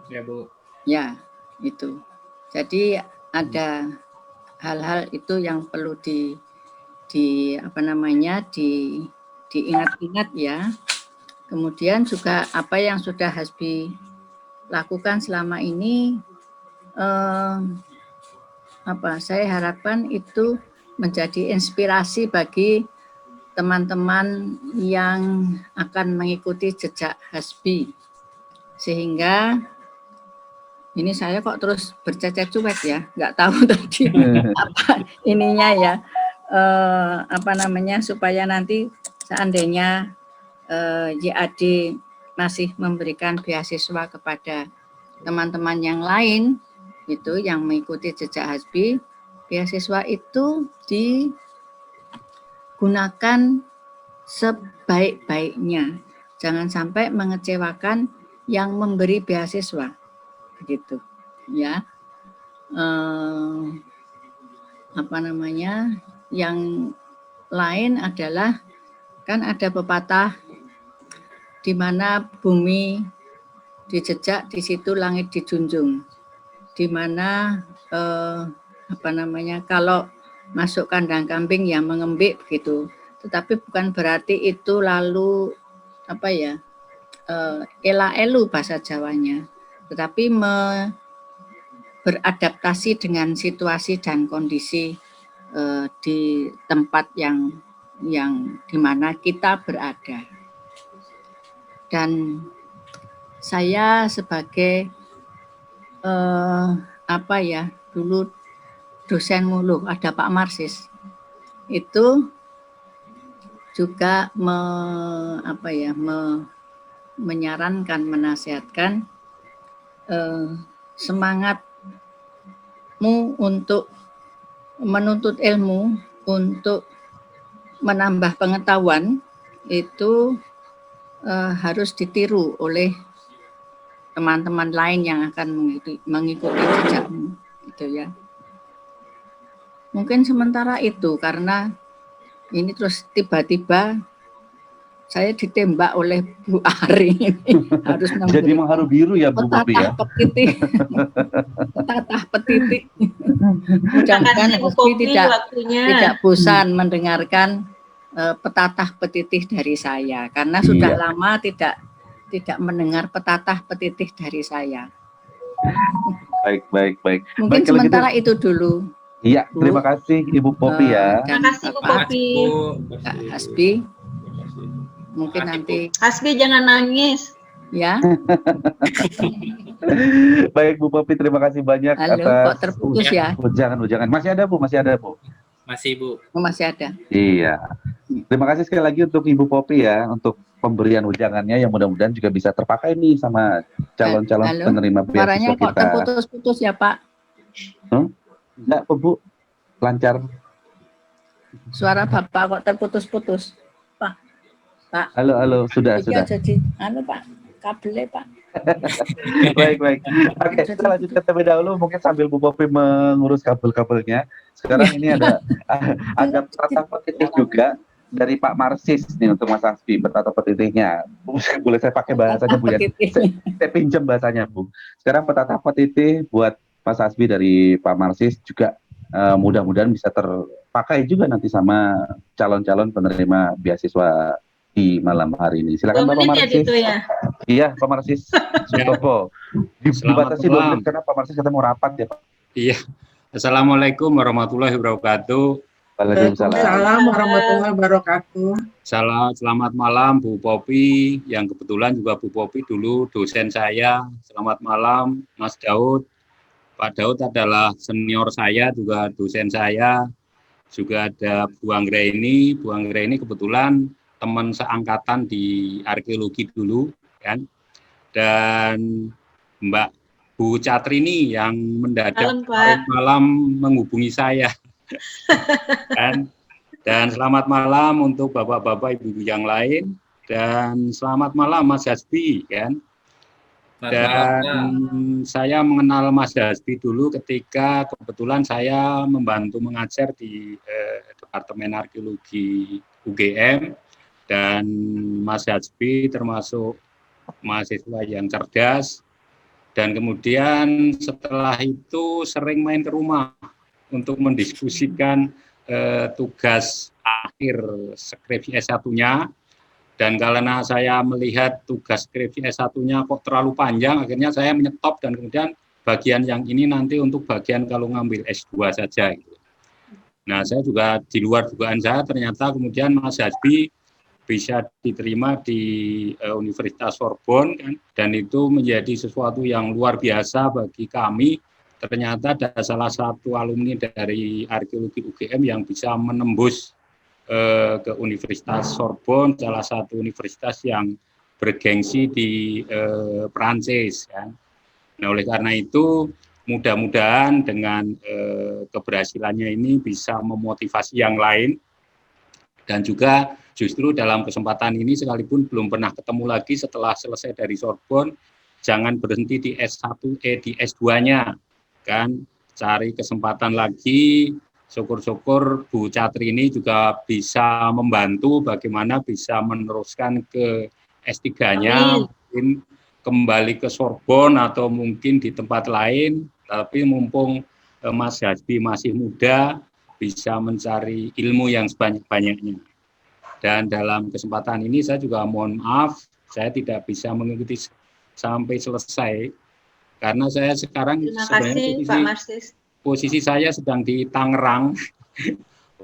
Ya Bu. Ya, itu. Jadi ada hal-hal itu yang perlu diingat-ingat ya. Kemudian juga apa yang sudah Hasbi lakukan selama ini, saya harapkan itu menjadi inspirasi bagi teman-teman yang akan mengikuti jejak Hasbi, sehingga ini saya kok terus bercecet cuek ya, nggak tahu tadi apa ininya ya, apa namanya, supaya nanti seandainya JAD masih memberikan beasiswa kepada teman-teman yang lain itu yang mengikuti jejak Hasbi, beasiswa itu digunakan sebaik-baiknya, jangan sampai mengecewakan yang memberi beasiswa, begitu ya. Apa namanya, yang lain adalah kan ada pepatah di mana bumi dijejak, di situ langit dijunjung. Di mana apa namanya, kalau masuk kandang kambing ya mengembik begitu. Tetapi bukan berarti itu lalu apa ya, ela-elu bahasa Jawanya. Tetapi beradaptasi dengan situasi dan kondisi di tempat yang di mana kita berada. Dan saya sebagai apa ya, dulu dosen mulu, ada Pak Marsis, itu juga menyarankan, menasihatkan semangatmu untuk menuntut ilmu, untuk menambah pengetahuan itu harus ditiru oleh teman-teman lain yang akan mengikuti jejakmu, gitu ya. Mungkin sementara itu karena ini terus tiba-tiba saya ditembak oleh Bu Ari ini harus jadi mengharu biru ya Bu Popi ya. Petatah petitik. Mudah-mudahan Hasbi tidak bosan mendengarkan petatah petitih dari saya karena sudah lama tidak mendengar petatah petitih dari saya. Baik. Mungkin baik, sementara gitu, itu dulu. Iya, terima kasih Ibu Popi ya. Terima kasih Bu Popi. Kak Hasbi. Mungkin nanti. Hasbi jangan nangis. Ya. Baik Bu Popi, terima kasih banyak. Halo, atas kok terputus ya? Jangan. Masih ada Bu. Masih Bu. Oh, masih ada. Iya. Terima kasih sekali lagi untuk Ibu Popi ya, untuk pemberian ujangannya yang mudah-mudahan juga bisa terpakai nih sama calon-calon penerima beasiswa kita. Suaranya kok terputus-putus ya Pak? Enggak Bu, lancar. Suara Bapak kok terputus-putus, Pak. Halo, sudah. Jadi, Pak, kabelnya Pak. Baik. Oke, kita lanjutkan terlebih dahulu. Mungkin sambil Bu Popi mengurus kabel-kabelnya. Sekarang ini ada petata petitih juga dari Pak Marsis nih untuk Mas Hasbi, petata petitihnya. Boleh saya pakai bahasanya Bu ya? Saya pinjam bahasanya Bu. Sekarang petata petitih buat Mas Hasbi dari Pak Marsis juga mudah-mudahan bisa terpakai juga nanti sama calon-calon penerima beasiswa di malam hari ini. Silakan Bapak Marsis. Ya? Iya, Pak Marsis Sutopo. Dibatasi 2 menit karena Pak Marsis ketemu rapat ya Pak. Iya. Assalamualaikum warahmatullahi wabarakatuh. Waalaikumsalam warahmatullahi wabarakatuh. Selamat malam Bu Popi, yang kebetulan juga Bu Popi dulu dosen saya. Selamat malam Mas Daud. Pak Daud adalah senior saya, juga dosen saya. Juga ada Bu Anggraini. Bu Anggraini kebetulan teman seangkatan di arkeologi dulu, kan. Dan Mbak Bu Catrini yang mendadak malam menghubungi saya. Dan selamat malam untuk bapak-bapak ibu-ibu yang lain, dan selamat malam Mas Hasbi, kan. Dan saya mengenal Mas Hasbi dulu ketika kebetulan saya membantu mengajar di Departemen Arkeologi UGM, dan Mas Hasbi termasuk mahasiswa yang cerdas, dan kemudian setelah itu sering main ke rumah untuk mendiskusikan tugas akhir skripsi S1-nya, dan karena saya melihat tugas skripsi S1-nya kok terlalu panjang, akhirnya saya menyetop, dan kemudian bagian yang ini nanti untuk bagian kalau ngambil S2 saja. Nah, saya juga di luar dugaan saya, ternyata kemudian Mas Hasbi bisa diterima di Universitas Sorbonne kan, dan itu menjadi sesuatu yang luar biasa bagi kami. Ternyata ada salah satu alumni dari arkeologi UGM yang bisa menembus ke Universitas Sorbonne, salah satu universitas yang bergengsi di Perancis kan. Nah, oleh karena itu mudah-mudahan dengan keberhasilannya ini bisa memotivasi yang lain. Dan juga justru dalam kesempatan ini sekalipun belum pernah ketemu lagi setelah selesai dari Sorbonne, jangan berhenti di S1, di S2-nya, kan, cari kesempatan lagi. Syukur-syukur Bu Catri ini juga bisa membantu bagaimana bisa meneruskan ke S3-nya, mungkin kembali ke Sorbonne atau mungkin di tempat lain, tapi mumpung Mas Hasbi masih muda, bisa mencari ilmu yang sebanyak-banyaknya. Dan dalam kesempatan ini saya juga mohon maaf, saya tidak bisa mengikuti sampai selesai, karena saya sekarang sebenarnya posisi saya sedang di Tangerang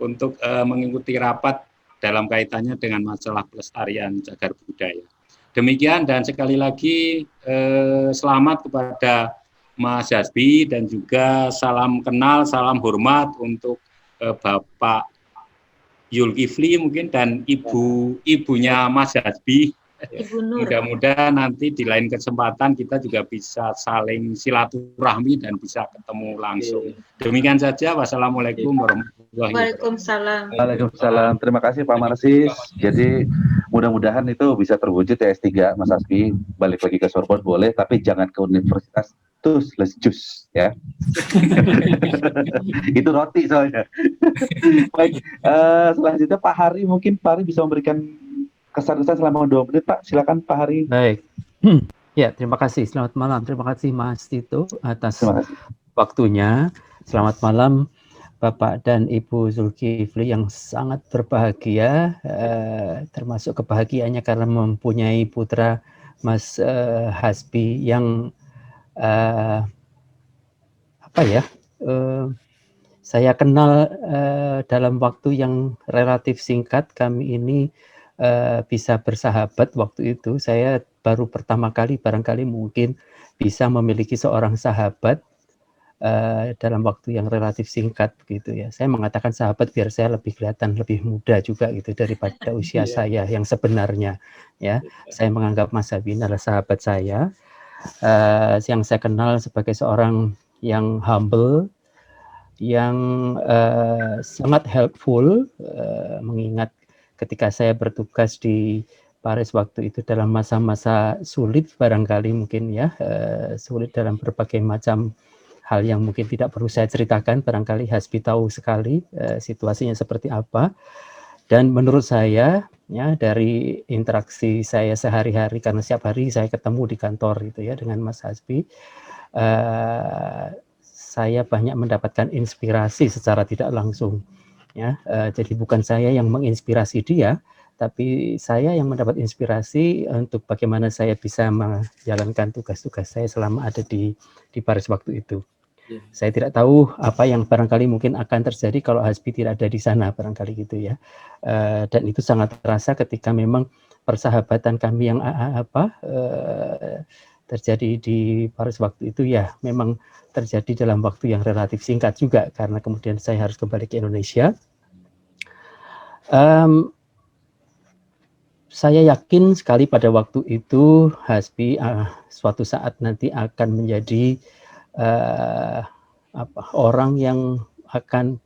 untuk mengikuti rapat dalam kaitannya dengan masalah pelestarian cagar budaya. Demikian, dan sekali lagi selamat kepada Mas Hasbi dan juga salam kenal, salam hormat untuk Bapak Zulkifli mungkin dan ibunya Mas Hasbi. Mudah-mudahan nanti di lain kesempatan kita juga bisa saling silaturahmi dan bisa ketemu langsung. Demikian saja. Wassalamualaikum warahmatullahi wabarakatuh. Waalaikumsalam. Terima kasih Pak Marsis. Jadi mudah-mudahan itu bisa terwujud ya S3 Mas Hasbi. Balik lagi ke Sorbonne boleh, tapi jangan ke Universitas Tus Les Jus ya. Itu roti soalnya. Baik, selanjutnya Pak Hari, mungkin Pak Hari bisa memberikan kesan-kesan selama 2 menit Pak. Silakan Pak Hari. Baik. Ya, terima kasih. Selamat malam. Terima kasih Mas Tito atas waktunya. Selamat malam Bapak dan Ibu Zulkifli yang sangat berbahagia, termasuk kebahagiaannya karena mempunyai putra Mas Hasbi yang saya kenal dalam waktu yang relatif singkat. Kami ini bisa bersahabat waktu itu. Saya baru pertama kali barangkali mungkin bisa memiliki seorang sahabat dalam waktu yang relatif singkat gitu ya. Saya mengatakan sahabat biar saya lebih kelihatan lebih muda juga gitu daripada usia saya yang sebenarnya ya. Saya menganggap Mas Hasbi adalah sahabat saya. Yang saya kenal sebagai seorang yang humble, yang sangat helpful, mengingat ketika saya bertugas di Paris waktu itu dalam masa-masa sulit barangkali mungkin ya, sulit dalam berbagai macam hal yang mungkin tidak perlu saya ceritakan, barangkali Hasbi tahu sekali situasinya seperti apa. Dan menurut saya ya, dari interaksi saya sehari-hari, karena setiap hari saya ketemu di kantor gitu ya dengan Mas Hasbi, saya banyak mendapatkan inspirasi secara tidak langsung ya. Jadi bukan saya yang menginspirasi dia, tapi saya yang mendapat inspirasi untuk bagaimana saya bisa menjalankan tugas-tugas saya selama ada di Paris waktu itu. Saya tidak tahu apa yang barangkali mungkin akan terjadi kalau Hasbi tidak ada di sana barangkali gitu ya. Dan itu sangat terasa ketika memang persahabatan kami yang terjadi di Paris waktu itu ya memang terjadi dalam waktu yang relatif singkat juga karena kemudian saya harus kembali ke Indonesia. Saya yakin sekali pada waktu itu Hasbi suatu saat nanti akan menjadi orang yang akan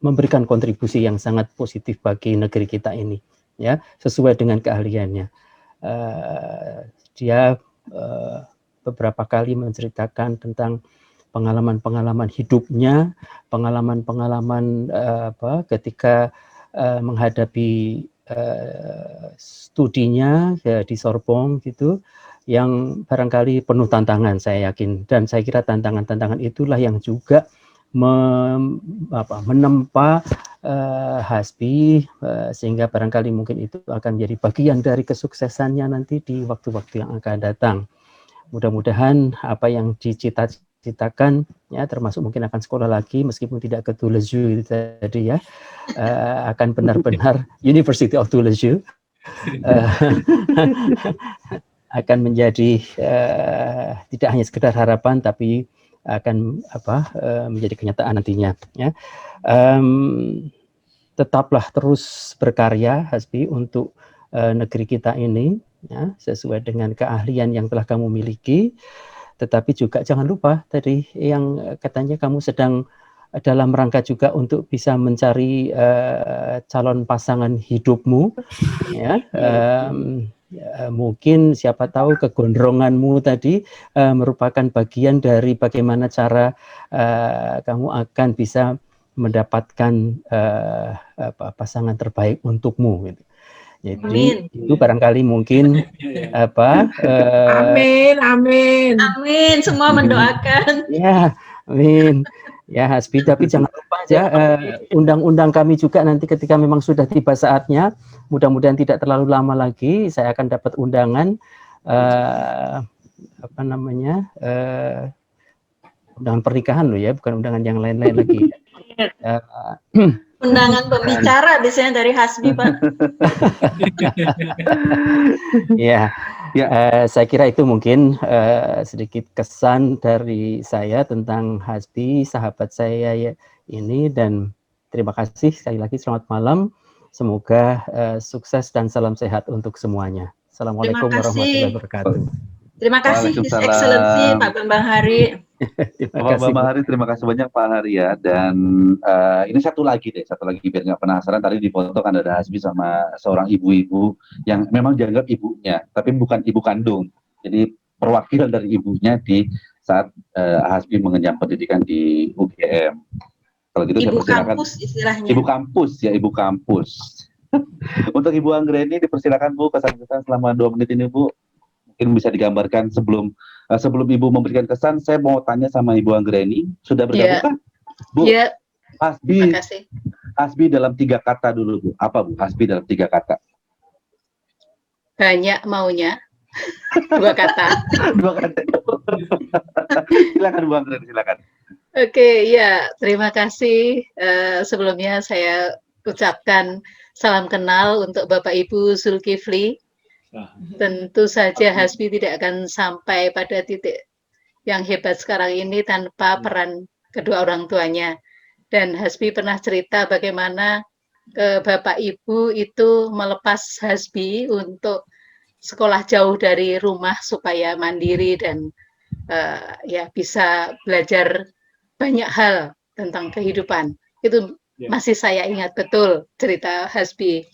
memberikan kontribusi yang sangat positif bagi negeri kita ini ya, sesuai dengan keahliannya. Dia beberapa kali menceritakan tentang pengalaman-pengalaman hidupnya, pengalaman-pengalaman ketika menghadapi studinya ya, di Sorbonne gitu, yang barangkali penuh tantangan saya yakin, dan saya kira tantangan-tantangan itulah yang juga menempa Hasbi sehingga barangkali mungkin itu akan menjadi bagian dari kesuksesannya nanti di waktu-waktu yang akan datang. Mudah-mudahan apa yang dicita-citakan ya, termasuk mungkin akan sekolah lagi meskipun tidak ke Toulouse itu tadi ya, akan benar-benar University of Toulouse eh, akan menjadi tidak hanya sekedar harapan, tapi akan menjadi kenyataan nantinya. Ya. Tetaplah terus berkarya, Hasbi, untuk negeri kita ini, ya, sesuai dengan keahlian yang telah kamu miliki. Tetapi juga jangan lupa tadi yang katanya kamu sedang dalam rangka juga untuk bisa mencari calon pasangan hidupmu, ya. Mungkin siapa tahu kegondronganmu tadi merupakan bagian dari bagaimana cara kamu akan bisa mendapatkan pasangan terbaik untukmu, gitu. Jadi itu barangkali mungkin Amin, amin. Amin, semua mendoakan. Ya, amin. Ya, Hasbi, tapi jangan lupa aja undang-undang kami juga nanti ketika memang sudah tiba saatnya, mudah-mudahan tidak terlalu lama lagi, saya akan dapat undangan undangan pernikahan loh ya, bukan undangan yang lain-lain lagi. Undangan pembicara biasanya dari Hasbi, Pak. Ya, saya kira itu mungkin sedikit kesan dari saya tentang Hasbi, sahabat saya ini, dan terima kasih sekali lagi, selamat malam. Semoga sukses dan salam sehat untuk semuanya. Assalamualaikum warahmatullahi wabarakatuh. Terima kasih, His Excellency Pak Bambang Hari. Pak Bambang Hari, terima kasih banyak Pak Hari ya. Dan ini satu lagi biar nggak penasaran. Tadi di foto kan ada Hasbi sama seorang ibu-ibu yang memang dianggap ibunya, tapi bukan ibu kandung. Jadi perwakilan dari ibunya di saat Hasbi mengenyam pendidikan di UGM. Kalau gitu Ibu saya persilakan. kampus istilahnya. Ibu kampus ya, ibu kampus. Untuk Ibu Anggreni dipersilakan Bu, kesan-kesan selama 2 menit ini Bu. Mungkin bisa digambarkan sebelum Ibu memberikan kesan, saya mau tanya sama Ibu Anggreni, sudah bergabung kan? Bu, Hasbi dalam 3 kata dulu Bu. Apa Bu, Hasbi dalam 3 kata? Banyak maunya. 2 kata. 2 kata. Silakan Bu Anggreni, silakan. Oke, ya, terima kasih. Sebelumnya saya ucapkan salam kenal untuk Bapak Ibu Zulkifli. Tentu saja Hasbi tidak akan sampai pada titik yang hebat sekarang ini tanpa peran kedua orang tuanya. Dan Hasbi pernah cerita bagaimana Bapak Ibu itu melepas Hasbi untuk sekolah jauh dari rumah supaya mandiri dan ya bisa belajar banyak hal tentang kehidupan. Itu masih saya ingat betul cerita Hasbi.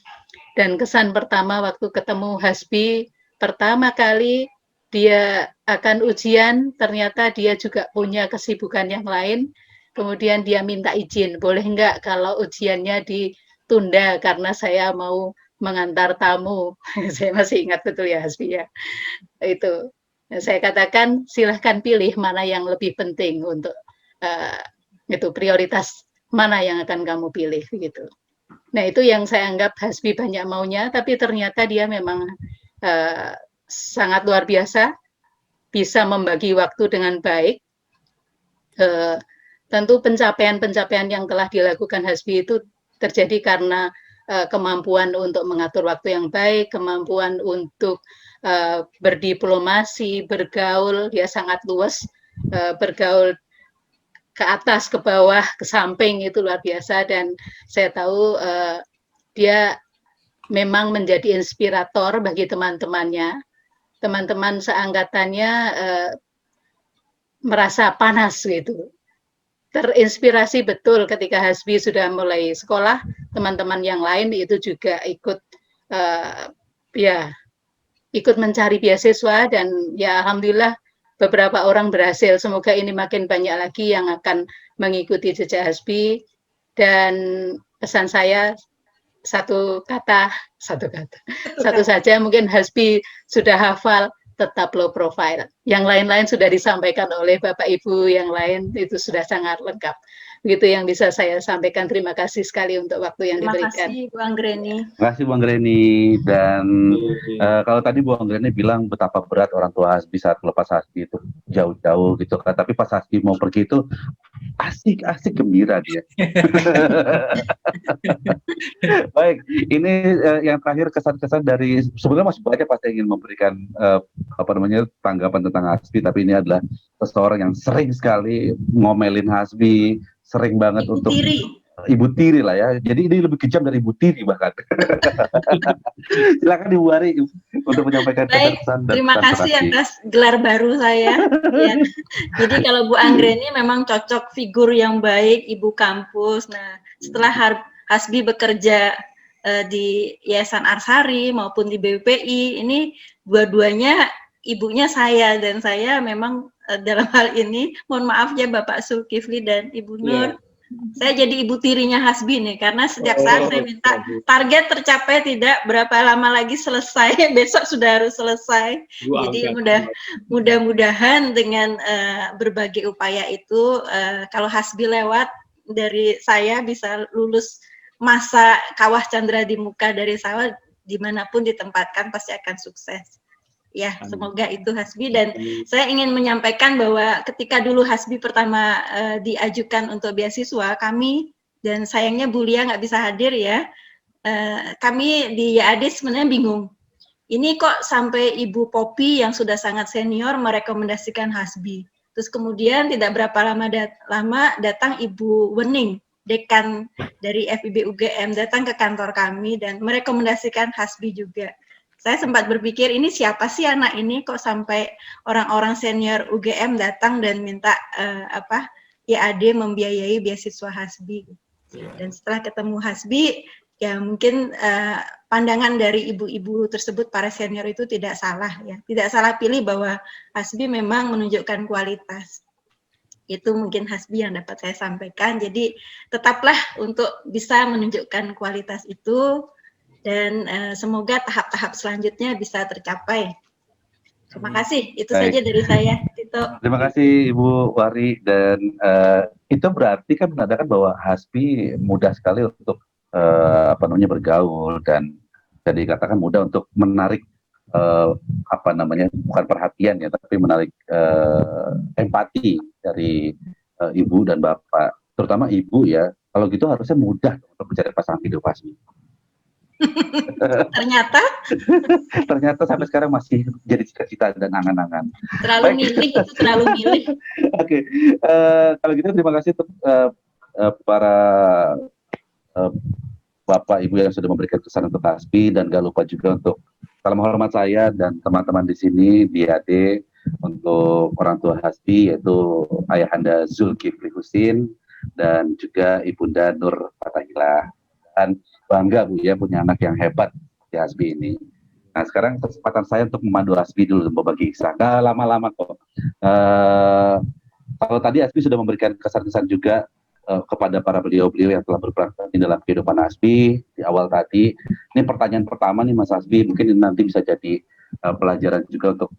Dan kesan pertama waktu ketemu Hasbi, pertama kali dia akan ujian, ternyata dia juga punya kesibukan yang lain. Kemudian dia minta izin, boleh enggak kalau ujiannya ditunda karena saya mau mengantar tamu. Saya masih ingat betul ya Hasbi ya. Itu. Saya katakan silahkan pilih mana yang lebih penting untuk itu prioritas mana yang akan kamu pilih gitu. Nah itu yang saya anggap Hasbi banyak maunya, tapi ternyata dia memang sangat luar biasa, bisa membagi waktu dengan baik. Tentu pencapaian-pencapaian yang telah dilakukan Hasbi itu terjadi karena kemampuan untuk mengatur waktu yang baik, kemampuan untuk berdiplomasi, bergaul, dia sangat luas, bergaul ke atas, ke bawah, ke samping, itu luar biasa. Dan saya tahu dia memang menjadi inspirator bagi teman-temannya. Teman-teman seangkatannya merasa panas gitu. Terinspirasi betul ketika Hasbi sudah mulai sekolah, teman-teman yang lain itu juga ikut ikut mencari beasiswa, dan ya alhamdulillah beberapa orang berhasil. Semoga ini makin banyak lagi yang akan mengikuti jejak Hasbi. Dan pesan saya satu saja, mungkin Hasbi sudah hafal, tetap low profile. Yang lain-lain sudah disampaikan oleh Bapak Ibu yang lain, itu sudah sangat lengkap. Begitu yang bisa saya sampaikan. Terima kasih sekali untuk waktu yang diberikan. Terima kasih Bu Anggreni. Terima kasih Bu Anggreni. Dan kalau tadi Bu Anggreni bilang betapa berat orang tua Hasbi saat melepas Hasbi itu jauh-jauh gitu kan. Tapi pas Hasbi mau pergi itu asik gembira dia. Baik, ini yang terakhir kesan-kesan dari, sebenarnya masih banyak pasti ingin memberikan tanggapan tentang Hasbi, tapi ini adalah seseorang yang sering sekali ngomelin Hasbi, sering banget Ibu untuk tiri. Ibu tiri lah ya. Jadi ini lebih kejam dari ibu tiri bahkan. Silakan Ibu Ari untuk menyampaikan Baik, kesan dan terima kasih Hasbi. atas gelar baru saya. Ya. Jadi kalau Bu Anggreni memang cocok figur yang baik, ibu kampus. Nah, setelah Hasbi bekerja di Yayasan Arsari maupun di BPI, ini dua-duanya ibunya saya, dan saya memang dalam hal ini, mohon maaf ya Bapak Zulkifli dan Ibu Nur, saya jadi ibu tirinya Hasbi nih, karena setiap saat saya minta target tercapai tidak berapa lama lagi selesai, besok sudah harus selesai. Jadi mudah-mudahan dengan berbagai upaya itu, kalau Hasbi lewat, dari saya bisa lulus masa Kawah Chandra di Muka dari sawah, dimanapun ditempatkan pasti akan sukses. Ya, semoga itu Hasbi. Dan saya ingin menyampaikan bahwa ketika dulu Hasbi pertama diajukan untuk beasiswa, kami, dan sayangnya Bu Lia nggak bisa hadir ya, kami di YAD sebenarnya bingung. Ini kok sampai Ibu Popi yang sudah sangat senior merekomendasikan Hasbi. Terus kemudian tidak berapa lama datang Ibu Wening, dekan dari FIB UGM, datang ke kantor kami dan merekomendasikan Hasbi juga. Saya sempat berpikir, ini siapa sih anak ini kok sampai orang-orang senior UGM datang dan minta YAD membiayai beasiswa Hasbi. Dan setelah ketemu Hasbi, ya mungkin pandangan dari ibu-ibu tersebut, para senior itu tidak salah ya, tidak salah pilih bahwa Hasbi memang menunjukkan kualitas. Itu mungkin Hasbi yang dapat saya sampaikan. Jadi tetaplah untuk bisa menunjukkan kualitas itu, dan semoga tahap-tahap selanjutnya bisa tercapai. Terima kasih, itu Baik. saja dari saya, Tito. Terima kasih Ibu Wari, dan itu berarti kan menandakan bahwa Hasbi mudah sekali untuk bergaul, dan dikatakan mudah untuk menarik bukan perhatian ya, tapi menarik empati dari ibu dan bapak, terutama ibu ya. Kalau gitu harusnya mudah untuk mencari pasangan hidup Hasbi. Ternyata sampai sekarang masih jadi cita-cita dan angan-angan. Terlalu milih. Oke, kalau gitu terima kasih untuk para bapak ibu yang sudah memberikan kesan untuk Hasbi, dan gak lupa juga untuk salam hormat saya dan teman-teman di sini di AD untuk orang tua Hasbi, yaitu Ayahanda Zulkifli Husin dan juga Ibunda Nur Fatahillah. Dan bangga Bu ya punya anak yang hebat di Hasbi ini. Nah, sekarang kesempatan saya untuk memandu Hasbi dulu berbagi kisah. Nggak lama-lama kok. Kalau tadi Hasbi sudah memberikan kesan-kesan juga kepada para beliau-beliau yang telah berperan di dalam kehidupan Hasbi di awal tadi. Ini pertanyaan pertama nih Mas Hasbi, mungkin nanti bisa jadi pelajaran juga untuk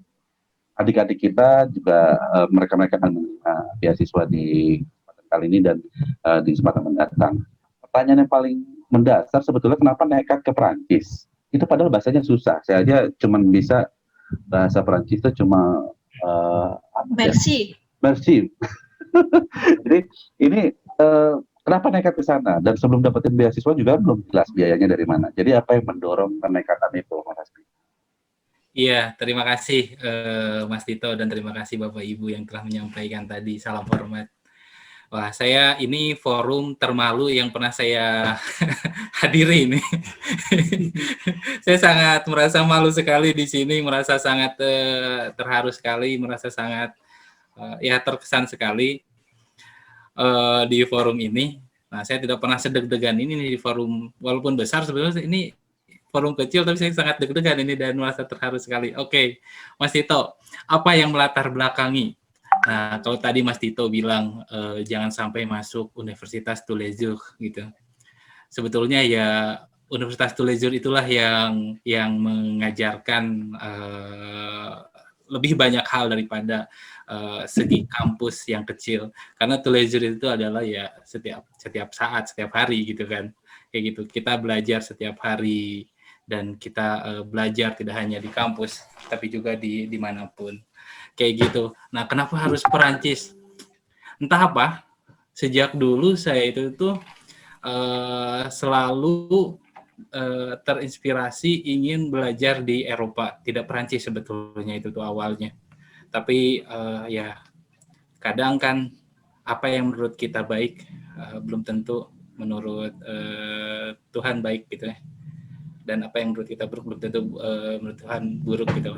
adik-adik kita, juga mereka-mereka akan menerima beasiswa di kesempatan kali ini dan di kesempatan mendatang. Pertanyaan yang paling mendasar sebetulnya, kenapa nekat ke Perancis? Itu padahal bahasanya susah. Saya aja cuma bisa bahasa Perancis itu cuma Merci. Jadi ini kenapa nekat ke sana? Dan sebelum dapetin beasiswa juga belum jelas biayanya dari mana. Jadi apa yang mendorong kenekatan itu, Mas Hasbi? Iya, terima kasih Mas Tito, dan terima kasih Bapak Ibu yang telah menyampaikan tadi. Salam hormat. Wah, saya ini forum termalu yang pernah saya hadiri ini. Saya sangat merasa malu sekali di sini, merasa sangat terharu sekali, merasa sangat terkesan sekali di forum ini. Nah, saya tidak pernah sedeg-degan ini nih di forum, walaupun besar sebenarnya ini forum kecil, tapi saya sangat deg-degan ini dan merasa terharu sekali. Oke, Mas Tito, apa yang melatar belakangi? Nah, kalau tadi Mas Tito bilang jangan sampai masuk Universitas Toulouse gitu. Sebetulnya ya Universitas Toulouse itulah yang mengajarkan lebih banyak hal daripada segi kampus yang kecil. Karena Toulouse itu adalah ya setiap saat, setiap hari gitu kan. Kayak gitu. Kita belajar setiap hari, dan kita belajar tidak hanya di kampus tapi juga di manapun. Kayak gitu. Nah, kenapa harus Perancis? Entah apa, sejak dulu saya itu tuh selalu terinspirasi ingin belajar di Eropa, tidak Perancis sebetulnya itu tuh awalnya. Tapi ya kadang kan apa yang menurut kita baik belum tentu menurut Tuhan baik gitu ya. Dan apa yang menurut kita buruk belum tentu menurut Tuhan buruk gitu.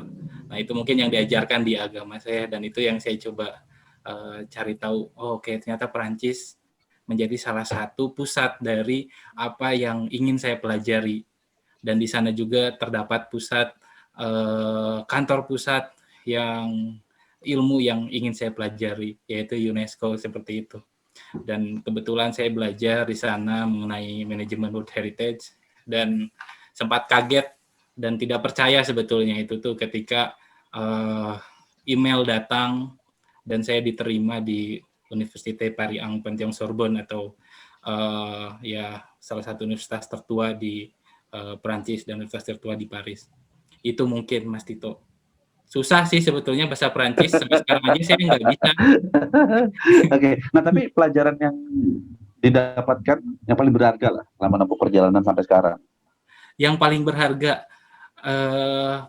Nah itu mungkin yang diajarkan di agama saya, dan itu yang saya coba cari tahu. Oh, oke, ternyata Perancis menjadi salah satu pusat dari apa yang ingin saya pelajari, dan di sana juga terdapat pusat kantor pusat yang ilmu yang ingin saya pelajari, yaitu UNESCO seperti itu. Dan kebetulan saya belajar di sana mengenai manajemen World Heritage, dan sempat kaget dan tidak percaya sebetulnya itu tuh ketika email datang dan saya diterima di Université Paris Panthéon Sorbonne, atau ya salah satu universitas tertua di Perancis dan universitas tertua di Paris. Itu mungkin Mas Tito. Susah sih sebetulnya bahasa Perancis, sampai sekarang aja saya nggak bisa. Oke, nah tapi pelajaran yang didapatkan yang paling berharga lah selama menempuh perjalanan sampai sekarang. Yang paling berharga,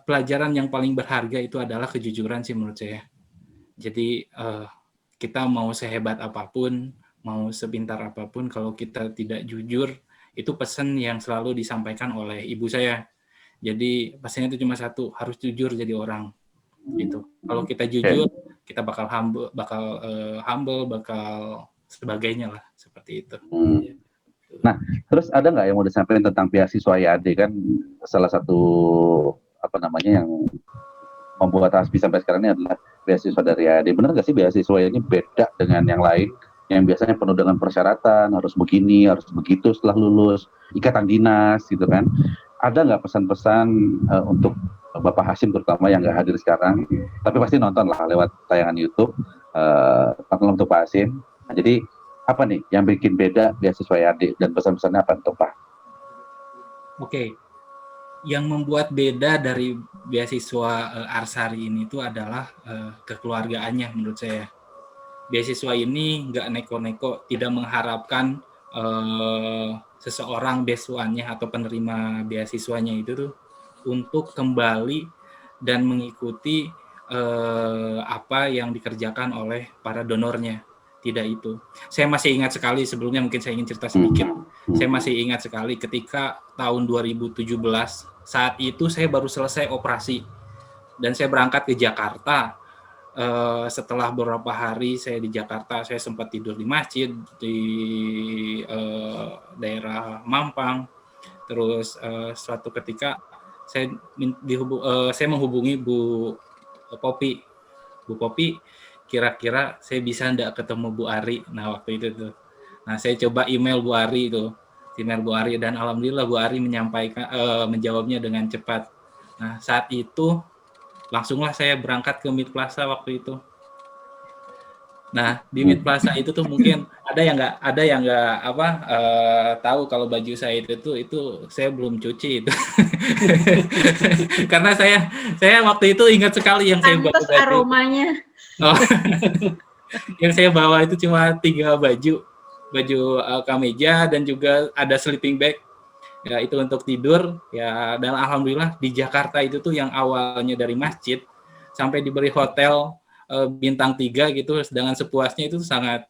pelajaran yang paling berharga itu adalah kejujuran sih menurut saya. Jadi kita mau sehebat apapun, mau sepintar apapun, kalau kita tidak jujur, itu pesan yang selalu disampaikan oleh ibu saya. Jadi pesannya itu cuma satu, harus jujur jadi orang. Gitu. Kalau kita jujur, kita bakal humble, bakal sebagainya lah, seperti itu. Nah, terus ada nggak yang mau disampaikan tentang beasiswa IAD? Kan salah satu apa namanya yang membuat Hasbi sampai sekarang ini adalah beasiswa dari IAD. Benar nggak sih beasiswa ini beda dengan yang lain yang biasanya penuh dengan persyaratan, harus begini, harus begitu setelah lulus, ikatan dinas gitu kan? Ada nggak pesan-pesan untuk Bapak Hasyim terutama yang nggak hadir sekarang, tapi pasti nonton lah lewat tayangan YouTube, untuk Pak Hasyim. Nah, jadi apa nih yang bikin beda beasiswa IAD dan pesan-pesannya apa untuk Pak? Oke, yang membuat beda dari beasiswa Arsari ini itu adalah kekeluargaannya menurut saya. Beasiswa ini nggak neko-neko, tidak mengharapkan seseorang beasiswanya atau penerima beasiswanya itu tuh untuk kembali dan mengikuti apa yang dikerjakan oleh para donornya. Tidak itu. Saya masih ingat sekali, sebelumnya mungkin saya ingin cerita sedikit. Saya masih ingat sekali ketika tahun 2017, saat itu saya baru selesai operasi dan saya berangkat ke Jakarta. Setelah beberapa hari saya di Jakarta, saya sempat tidur di masjid di daerah Mampang. Terus suatu ketika saya menghubungi Bu Popi. Bu Popi, kira-kira saya bisa enggak ketemu Bu Ari? Nah, waktu itu tuh. Nah, saya coba email Bu Ari itu. Email Bu Ari, dan alhamdulillah Bu Ari menjawabnya dengan cepat. Nah, saat itu langsunglah saya berangkat ke Mid Plaza waktu itu. Nah, di Mid Plaza itu tuh mungkin ada yang nggak tahu kalau baju saya itu saya belum cuci itu. Karena saya waktu itu ingat sekali yang saya bawa baju. Aromanya. Oh, yang saya bawa itu cuma 3 baju kemeja dan juga ada sleeping bag. Ya, itu untuk tidur ya, dan alhamdulillah di Jakarta itu tuh yang awalnya dari masjid sampai diberi hotel bintang 3 gitu dengan sepuasnya, itu sangat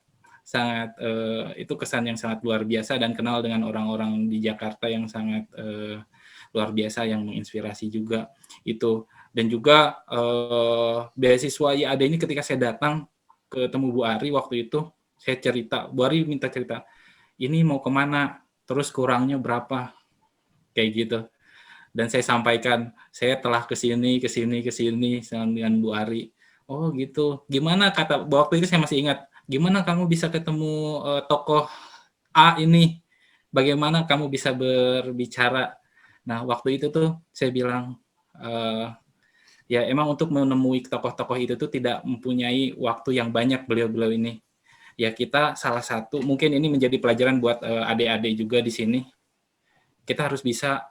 itu kesan yang sangat luar biasa, dan kenal dengan orang-orang di Jakarta yang sangat luar biasa yang menginspirasi juga itu. Dan juga beasiswa IAD ini ketika saya datang ketemu Bu Ari waktu itu, saya cerita, Bu Ari minta cerita, ini mau kemana, terus kurangnya berapa, kayak gitu. Dan saya sampaikan, saya telah kesini dengan Bu Ari. Oh gitu, gimana kata, waktu itu saya masih ingat, gimana kamu bisa ketemu tokoh A ini, bagaimana kamu bisa berbicara. Nah waktu itu tuh saya bilang, ya emang untuk menemui tokoh-tokoh itu tuh tidak mempunyai waktu yang banyak beliau-beliau ini. Ya kita salah satu, mungkin ini menjadi pelajaran buat adik-adik juga di sini. Kita harus bisa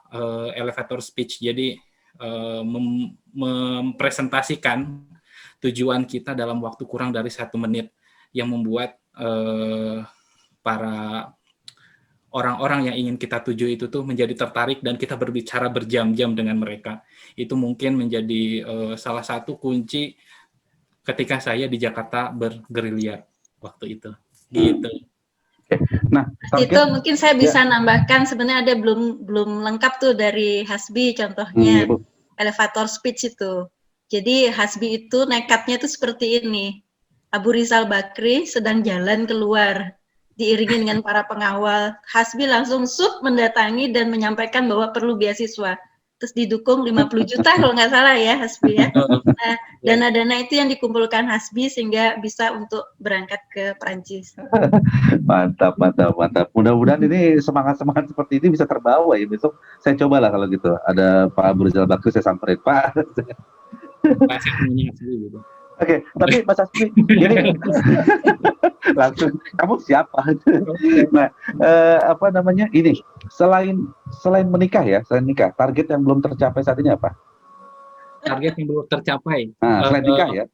elevator speech, jadi mempresentasikan tujuan kita dalam waktu kurang dari 1 menit, yang membuat para orang-orang yang ingin kita tuju itu tuh menjadi tertarik dan kita berbicara berjam-jam dengan mereka. Itu mungkin menjadi salah satu kunci ketika saya di Jakarta bergerilya waktu itu. Gitu. Nah, itu mungkin saya bisa nambahkan, sebenarnya ada belum lengkap tuh dari Hasbi, contohnya elevator speech itu. Jadi Hasbi itu nekatnya tuh seperti ini. Abu Rizal Bakri sedang jalan keluar, diiringi dengan para pengawal. Hasbi langsung mendatangi dan menyampaikan bahwa perlu beasiswa. Terus didukung 50 juta kalau nggak salah ya Hasbi ya. Nah, dana-dana itu yang dikumpulkan Hasbi sehingga bisa untuk berangkat ke Perancis. Mantap. Mudah-mudahan ini semangat-semangat seperti ini bisa terbawa ya. Besok saya cobalah kalau gitu. Ada Pak Abu Rizal Bakri, saya samperin, Pak. Oke, tapi Mas Hasbi, ini langsung kamu siapa? Nah, apa namanya ini? Selain menikah ya, selain nikah, target yang belum tercapai saat ini apa? Target yang belum tercapai. Nah, selain nikah ya.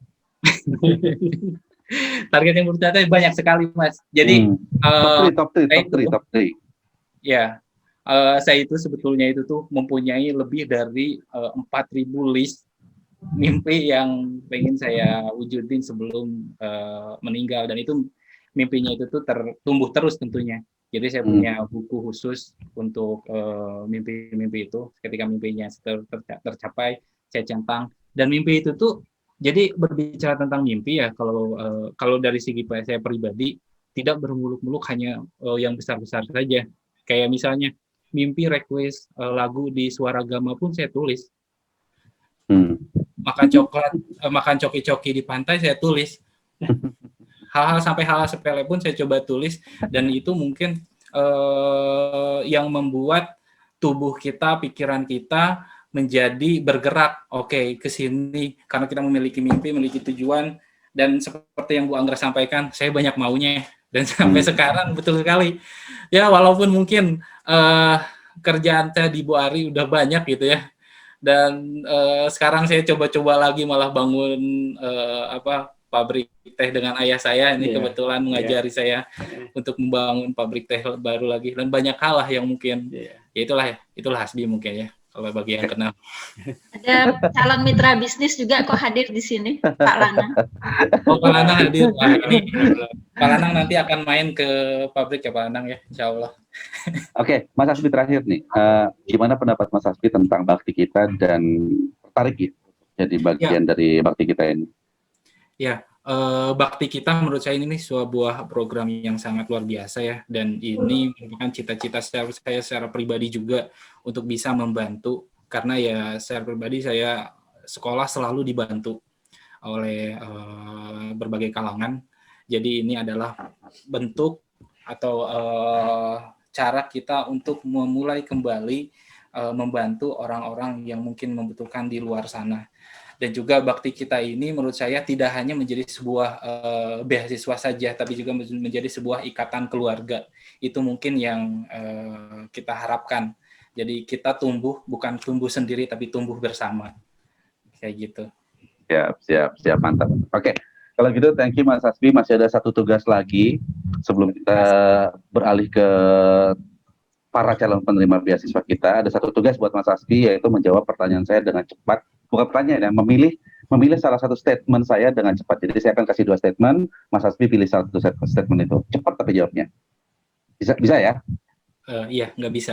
Target yang belum tercapai banyak sekali, Mas. Jadi top 3. Ya, saya itu sebetulnya itu tuh mempunyai lebih dari 4.000 list mimpi yang pengen saya wujudin sebelum meninggal, dan itu mimpinya itu tuh tumbuh terus tentunya. Jadi saya punya buku khusus untuk mimpi-mimpi itu. Ketika mimpinya tercapai, saya centang. Dan mimpi itu tuh, jadi berbicara tentang mimpi ya, kalau dari segi saya pribadi tidak bermuluk-muluk hanya yang besar-besar saja. Kayak misalnya mimpi request lagu di Suaragama pun saya tulis. Makan coki-coki di pantai saya tulis. Hal-hal sepele pun saya coba tulis, dan itu mungkin yang membuat tubuh kita, pikiran kita menjadi bergerak. Oke, ke sini karena kita memiliki mimpi, memiliki tujuan, dan seperti yang Bu Anggra sampaikan, saya banyak maunya, dan sampai sekarang betul sekali. Ya, walaupun mungkin kerjaan saya di Bu Ari udah banyak gitu ya. Dan sekarang saya coba-coba lagi malah bangun pabrik teh dengan ayah saya. Ini kebetulan mengajari saya untuk membangun pabrik teh baru lagi, dan banyak hal lah yang mungkin ya itulah Hasbi mungkin ya, kalau bagi yang kenal. Ada calon mitra bisnis juga kok hadir di sini, Pak Lanang. Oh, Pak Lanang hadir. Wah, ini Pak Lanang nanti akan main ke pabrik ya Pak Lanang ya, insya Allah. Oke, Mas Hasbi terakhir nih, gimana pendapat Mas Hasbi tentang bakti kita dan tertarik gitu jadi bagian dari bakti kita ini? Ya, bakti kita menurut saya ini sebuah program yang sangat luar biasa ya, dan ini merupakan cita-cita saya secara pribadi juga untuk bisa membantu, karena ya secara pribadi saya sekolah selalu dibantu oleh berbagai kalangan. Jadi ini adalah bentuk atau cara kita untuk memulai kembali membantu orang-orang yang mungkin membutuhkan di luar sana. Dan juga bakti kita ini menurut saya tidak hanya menjadi sebuah beasiswa saja, tapi juga menjadi sebuah ikatan keluarga. Itu mungkin yang kita harapkan. Jadi kita bukan tumbuh sendiri, tapi tumbuh bersama. Kayak gitu. Siap, mantap. Oke, kalau gitu thank you Mas Hasbi. Masih ada satu tugas lagi sebelum kita beralih ke para calon penerima beasiswa kita. Ada satu tugas buat Mas Hasbi, yaitu menjawab pertanyaan saya dengan cepat. Bukan pertanyaan ya, memilih salah satu statement saya dengan cepat. Jadi saya akan kasih 2 statement, Mas Hasbi pilih salah satu statement itu. Cepat tapi jawabnya. Bisa ya? Iya, nggak bisa.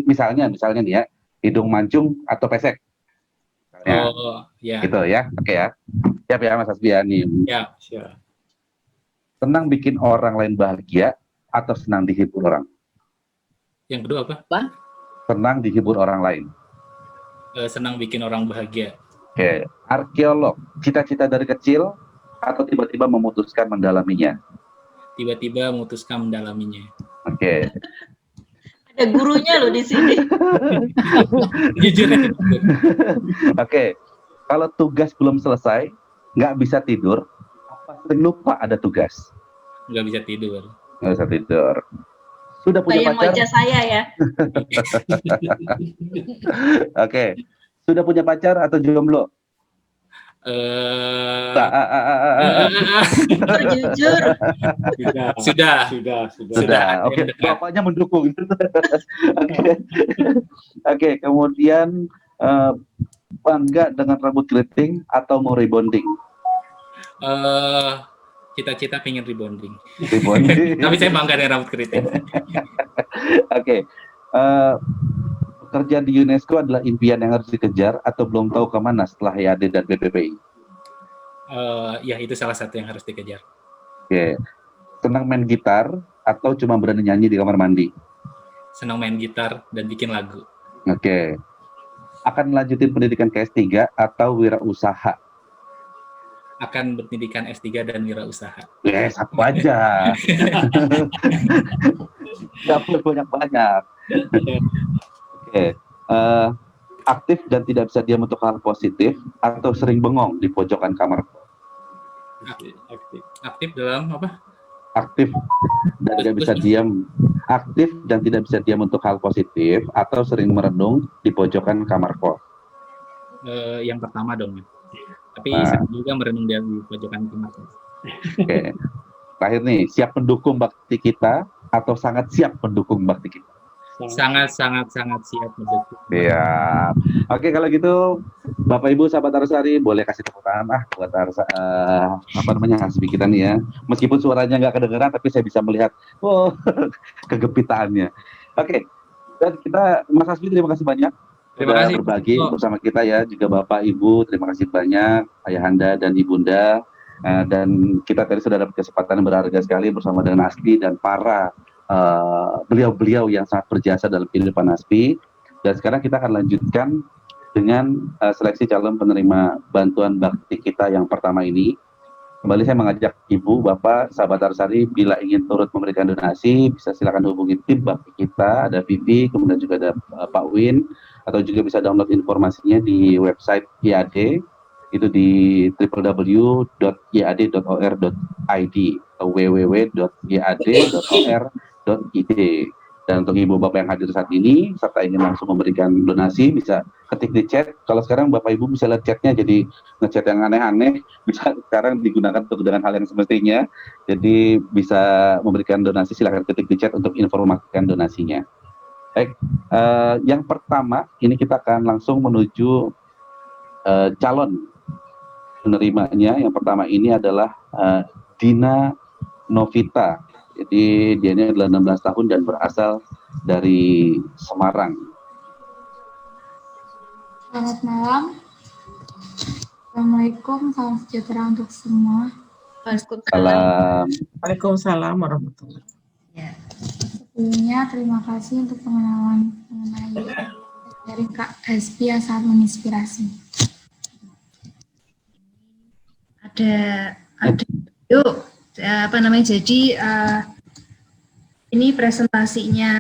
Misalnya nih ya, hidung mancung atau pesek. Ya. Oh, ya. Gitu ya, oke ya. Siap ya Mas Hasbi ya nih. Ya, siap. Senang bikin orang lain bahagia atau senang dihibur orang? Yang kedua apa? Senang dihibur orang lain. Senang bikin orang bahagia. Oke. Arkeolog, cita-cita dari kecil atau tiba-tiba memutuskan mendalaminya? Tiba-tiba memutuskan mendalaminya. Oke. Ada gurunya loh di sini. Jujur. Oke. Kalau tugas belum selesai, nggak bisa tidur, apa sering lupa ada tugas? Nggak bisa tidur. Nggak bisa tidur. Sudah punya pacar? Wajah saya ya. Oke. Sudah punya pacar atau jomblo? Jujur. Sudah. Oke, bapaknya mendukung. Oke, kemudian bangga dengan rambut keriting atau mau rebonding? Cita-cita pengen rebonding. Rebonding. Tapi saya bangga dengan rambut keriting. Oke. Kerja di UNESCO adalah impian yang harus dikejar atau belum tahu kemana setelah IAD dan BPPI? Ya, itu salah satu yang harus dikejar. Oke. Senang main gitar atau cuma berani nyanyi di kamar mandi? Senang main gitar dan bikin lagu. Oke. Akan melanjutin pendidikan ke S3 atau wirausaha? Akan berpendidikan S3 dan wirausaha. Satu aja. Nggak perlu banyak-banyak. Oke. Aktif dan tidak bisa diam untuk hal positif atau sering bengong di pojokan kamar? Aktif dalam apa? Aktif dan tidak bisa diam. Aktif dan tidak bisa diam untuk hal positif atau sering merenung di pojokan kamar kos? Yang pertama dong. Tapi saya juga merenung di pojokan kamar kos. Oke. Terakhir nih, siap mendukung bakti kita atau sangat siap mendukung bakti kita? Sangat siap mendukung. Iya. Oke, kalau gitu Bapak Ibu sahabat Arusari boleh kasih tepuk tangan buat Hasbi kita nih ya. Meskipun suaranya nggak kedengeran tapi saya bisa melihat kegempitaannya. Oke. Dan kita Mas Hasbi terima kasih banyak. Terima kasih berbagi bersama kita ya, juga Bapak Ibu terima kasih banyak, Ayahanda dan Ibunda. Dan kita tadi sudah dapat kesempatan berharga sekali bersama dengan Hasbi dan para beliau-beliau yang sangat berjasa dalam kehidupan Hasbi. Dan sekarang kita akan lanjutkan dengan seleksi calon penerima bantuan bakti kita yang pertama ini. Kembali saya mengajak Ibu, Bapak, sahabat Arusari, bila ingin turut memberikan donasi, bisa silakan hubungi tim bakti kita, ada Vivi, kemudian juga ada Pak Win, atau juga bisa download informasinya di website IAD, itu di www.iad.or.id atau www.iad.or.id. Dan untuk ibu bapak yang hadir saat ini serta ingin langsung memberikan donasi bisa ketik di chat. Kalau sekarang bapak ibu bisa lihat chatnya, jadi ngechat yang aneh-aneh bisa sekarang digunakan untuk dengan hal yang semestinya. Jadi bisa memberikan donasi, silakan ketik di chat untuk informasikan donasinya. Baik, yang pertama ini kita akan langsung menuju calon penerimanya. Yang pertama ini adalah Dina Novita. Jadi dia ini adalah 16 tahun dan berasal dari Semarang. Selamat malam. Assalamualaikum, salam sejahtera untuk semua. Waalaikumsalam. Waalaikumsalam warahmatullahi wabarakatuh. Ya. Sebelumnya terima kasih untuk pengenalan mengenai dari Kak Hasbi yang sangat menginspirasi. Ada yuk. Jadi ini presentasinya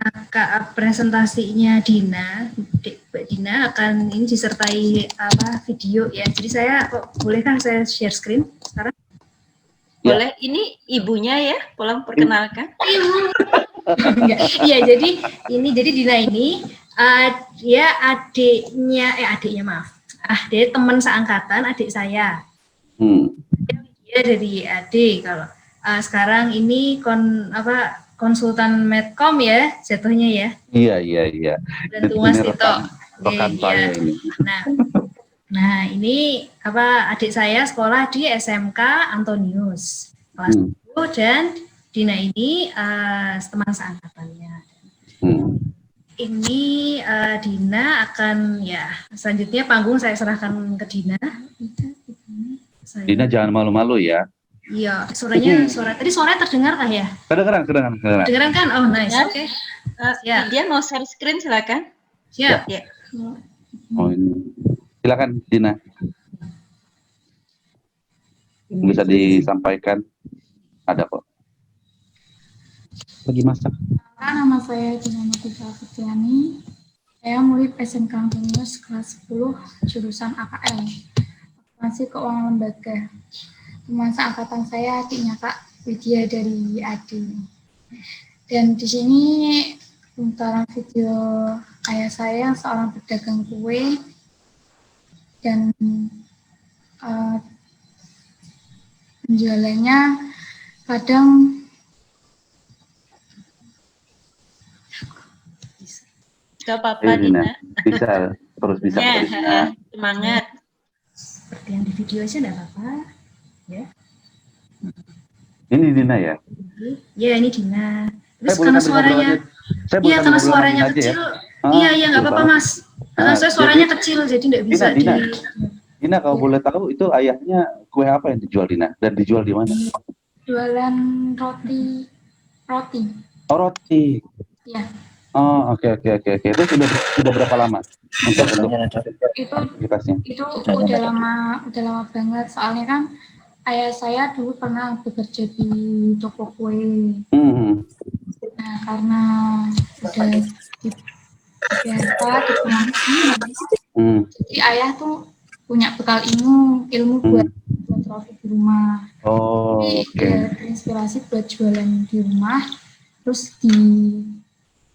Dina, Mbak Dina akan ini disertai video ya. Jadi bolehkah saya share screen sekarang? Boleh. Ini ibunya ya, tolong perkenalkan. Iya, jadi Dina ini dia dia teman seangkatan adik saya. Dia dari adik kalau sekarang ini konsultan Medcom ya jatuhnya ya. Iya. Bantu Mas Tito. Rekan saya ini. Nah ini adik saya sekolah di SMK Antonius kelas 1 dan Dina ini teman seangkatannya. Ini Dina akan selanjutnya panggung saya serahkan ke Dina. Dina jangan malu-malu ya. Iya, tadi suaranya terdengar kah ya? Kedengeran. Kedengeran kan? Oh, nice. Oke. Dia mau share screen silakan. Siap. Ya. Oh, ini. Silakan Dina. Bisa disampaikan. Ada kok. Lagi masak. Nama saya Dina Novita Fitriani. Saya murid SMK Antonius kelas 10 jurusan AKL. Akuntansi Keuangan Lembaga. Teman seangkatan saya adiknya Kak Widya dari AD. Dan di sini putaran video ayah saya seorang pedagang kue dan eh, penjualannya kadang Gak apa-apa, Ayo Dina, Dina. bisa terus bisa Ya, Dina. semangat. Seperti yang di video aja enggak apa-apa. Ya. Ini Dina ya? Ya, ini Dina. Terus Boleh karena sambil suaranya, ngobrol aja. Saya boleh iya sambil karena ngobrol sama suaranya Dina aja kecil, ya? iya nggak apa-apa banget. Mas. Karena saya suaranya kecil jadi nggak bisa Dina, di. Dina kalau boleh tahu itu ayahnya kue apa yang dijual Dina dan dijual di mana? Jualan roti. Oh, roti. Ya, Oh, oke. Itu sudah berapa lama untuk itu aktivitasnya? udah lama banget. Soalnya kan ayah saya dulu pernah bekerja di toko kue. Nah, karena udah di jadi ayah tuh punya bekal ilmu buat roti di rumah. Oh, jadi terinspirasi buat jualan di rumah, terus di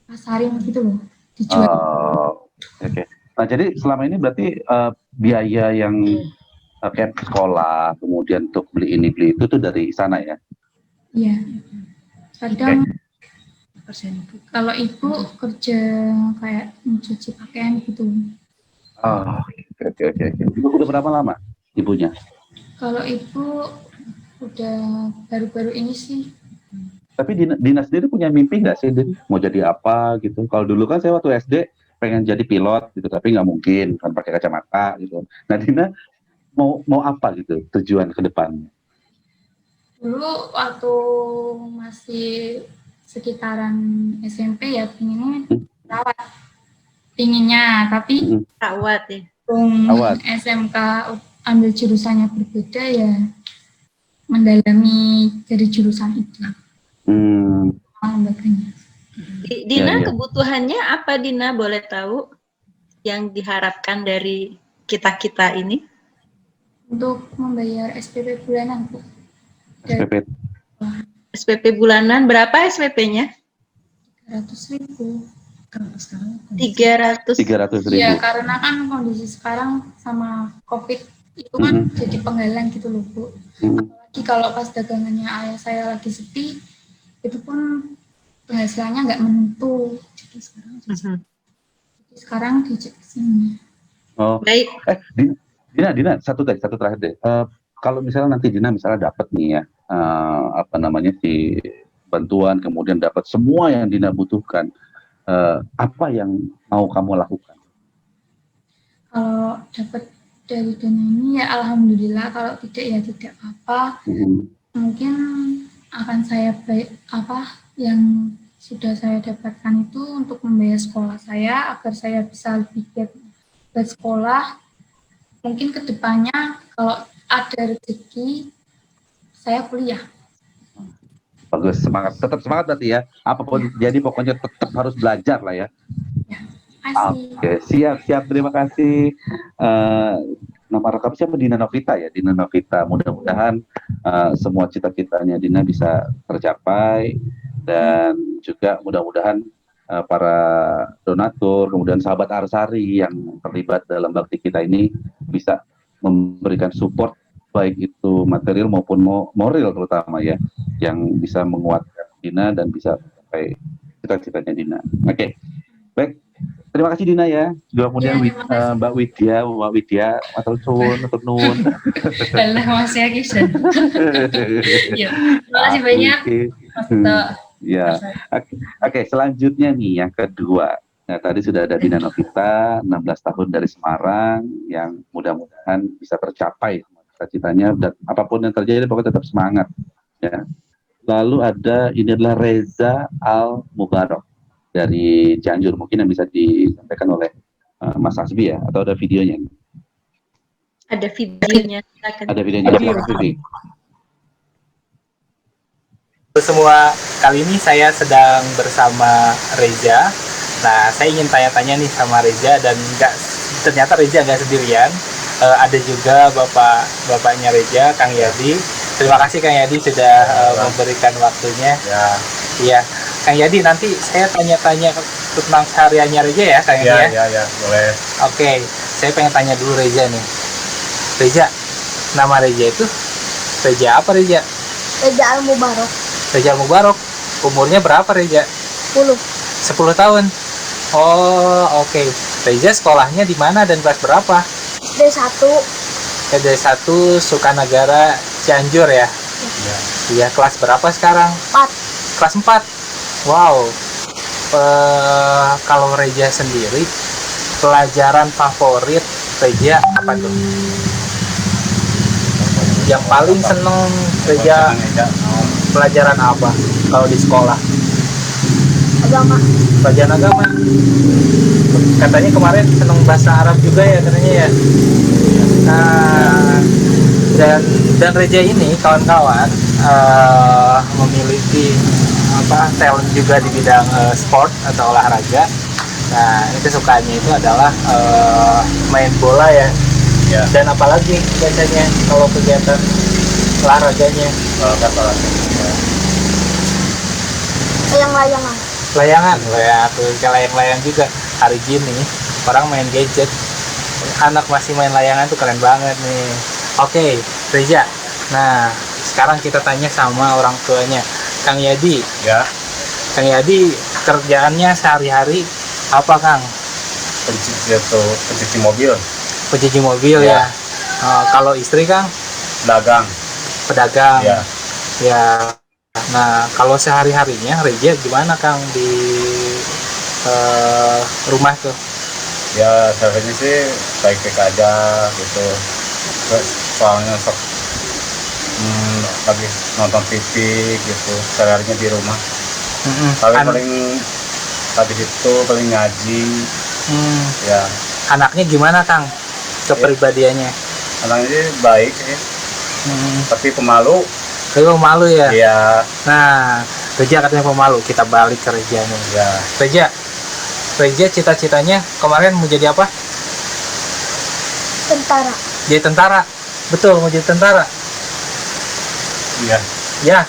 pasarin gitu loh, dijual. Oke. Nah, jadi selama ini berarti biaya yang kayak sekolah, kemudian untuk beli ini beli itu tuh dari sana ya? Iya. Kadang kalau ibu kerja kayak mencuci pakaian gitu. Oh, oke. Ibu udah berapa lama ibunya? Kalau ibu udah baru-baru ini sih. Tapi Dina sendiri punya mimpi nggak sih, Din? Mau jadi apa gitu? Kalau dulu kan saya waktu SD pengen jadi pilot gitu, tapi nggak mungkin kan pakai kacamata gitu. Nah, Dina mau apa gitu tujuan ke depannya? Dulu waktu masih sekitaran SMP ya pinginnya, tapi Perawat ya. SMK ambil jurusannya berbeda ya, mendalami dari jurusan itu. Dina, kebutuhannya apa Dina, boleh tahu yang diharapkan dari kita ini? Untuk membayar SPP bulanan, Bu. SPP bulanan berapa SPP-nya? 300.000. Kalau sekarang 300.000. Iya, karena kan kondisi sekarang sama COVID itu kan jadi penggalan gitu loh, Bu. Apalagi kalau pas dagangannya ayah saya lagi sepi, itu pun penghasilannya nggak menentu. Jadi sekarang dicek sini. Oh, baik. Dina, satu terakhir deh. Kalau misalnya nanti Dina dapat nih ya, si bantuan, kemudian dapat semua yang Dina butuhkan, apa yang mau kamu lakukan? Kalau dapat dari dana ini ya alhamdulillah, kalau tidak ya tidak apa-apa. Mungkin akan saya yang sudah saya dapatkan itu untuk membayar sekolah saya agar saya bisa lebih giat bersekolah. Mungkin kedepannya kalau ada rezeki saya kuliah. Bagus, tetap semangat berarti ya. Apapun jadi pokoknya tetap harus belajar lah ya. Oke, siap. Terima kasih. Nama lengkap siapa? Dina Novita ya. Dina Novita. Mudah-mudahan semua cita-citanya Dina bisa tercapai, dan juga mudah-mudahan para donatur, kemudian sahabat Arsari yang terlibat dalam bakti kita ini bisa memberikan support, baik itu material maupun moral terutama ya, yang bisa menguatkan Dina dan bisa sampai cita-citanya Dina. Oke. Baik. Terima kasih Dina ya. Juga kemudian Mbak Widya, matur nuwun. Allah masih kisah. Terima kasih banyak. Ya. Oke, selanjutnya nih yang kedua. Nah, tadi sudah ada Dina Novita, 16 tahun dari Semarang, yang mudah-mudahan bisa tercapai cita-citanya, dan apapun yang terjadi pokoknya tetap semangat ya. Lalu ini adalah Reza Al Mubarok dari Cianjur, mungkin yang bisa disampaikan oleh Mas Hasbi ya, atau ada videonya? Ada videonya. Ada videonya. Semua, kali ini saya sedang bersama Reza. Nah, saya ingin tanya-tanya nih sama Reza, dan ternyata Reza nggak sendirian. Ada juga bapaknya Reza, Kang Yadi. Terima kasih Kang Yadi sudah memberikan waktunya. Iya. Kang Yadi, nanti saya tanya-tanya tentang sehariannya Reza ya, Kang Yadi ya? Iya, boleh. Oke, saya pengen tanya dulu Reza nih. Reza, Nama Reja itu Reja apa Reja? Reja Al-Mubarok. Reja Mubarok. Umurnya berapa Reja? 10. 10 tahun. Oh, oke. Reja sekolahnya di mana dan kelas berapa? D1. SD1 Sukanagara Cianjur ya? Iya, kelas berapa sekarang? 4. Kelas 4. Wow. Kalau Reja sendiri, pelajaran favorit Reja apa tuh? Yang paling seneng Reja pelajaran apa kalau di sekolah? Agama. Pelajaran agama. Katanya kemarin seneng bahasa Arab juga ya katanya ya. Nah, dan Reja ini kawan-kawan memiliki talent juga di bidang sport atau olahraga. Nah, ini kesukaannya itu adalah main bola ya. Dan apalagi biasanya kalau kegiatan olahraganya? Layang-layangan. Layangan, layang-layang juga. Hari gini orang main gadget, anak masih main layangan tuh keren banget nih. Oke, Reja. Nah, sekarang kita tanya sama orang tuanya, Kang Yadi. Ya. Kang Yadi kerjaannya sehari-hari apa, Kang? Pencuci mobil. Pencuci mobil ya. Kalau istri, Kang? Pedagang. Ya. Ya. Nah, kalau sehari-harinya Reja gimana, Kang, di rumah tuh? Ya, sebenarnya sih baik-baik aja gitu. Terus soalnya lagi nonton TV gitu, seharinya di rumah. Paling habis itu paling ngaji. Ya. Anaknya gimana, Kang? Kepribadiannya? Anaknya sih baik sih. Tapi pemalu. Pemalu ya? Iya. Nah, Reja katanya pemalu. Kita balik ke Reja nih. Ya. Reja cita-citanya kemarin mau jadi apa? Tentara. Jadi tentara. Betul, mau jadi tentara. Iya. Ya.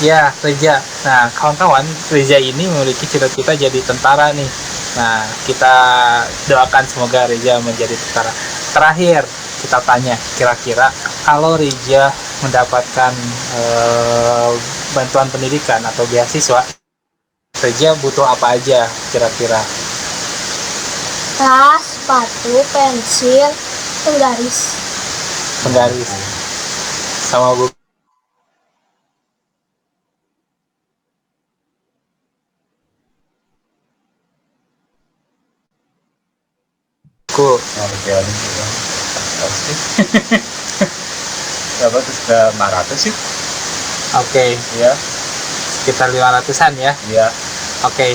Ya, Reja. Nah, kawan-kawan, Reja ini memiliki cita-cita jadi tentara nih. Nah, kita doakan semoga Reja menjadi tentara. Terakhir, kita tanya, kira-kira kalau Reja mendapatkan bantuan pendidikan atau beasiswa, Reja butuh apa aja kira-kira? Tas, sepatu, pensil, penggaris. Penggaris. Sama buku. Berapa tuh? Sudah 500 sih. Oke. Ya. Sekitar 500-an ya. Iya. Oke.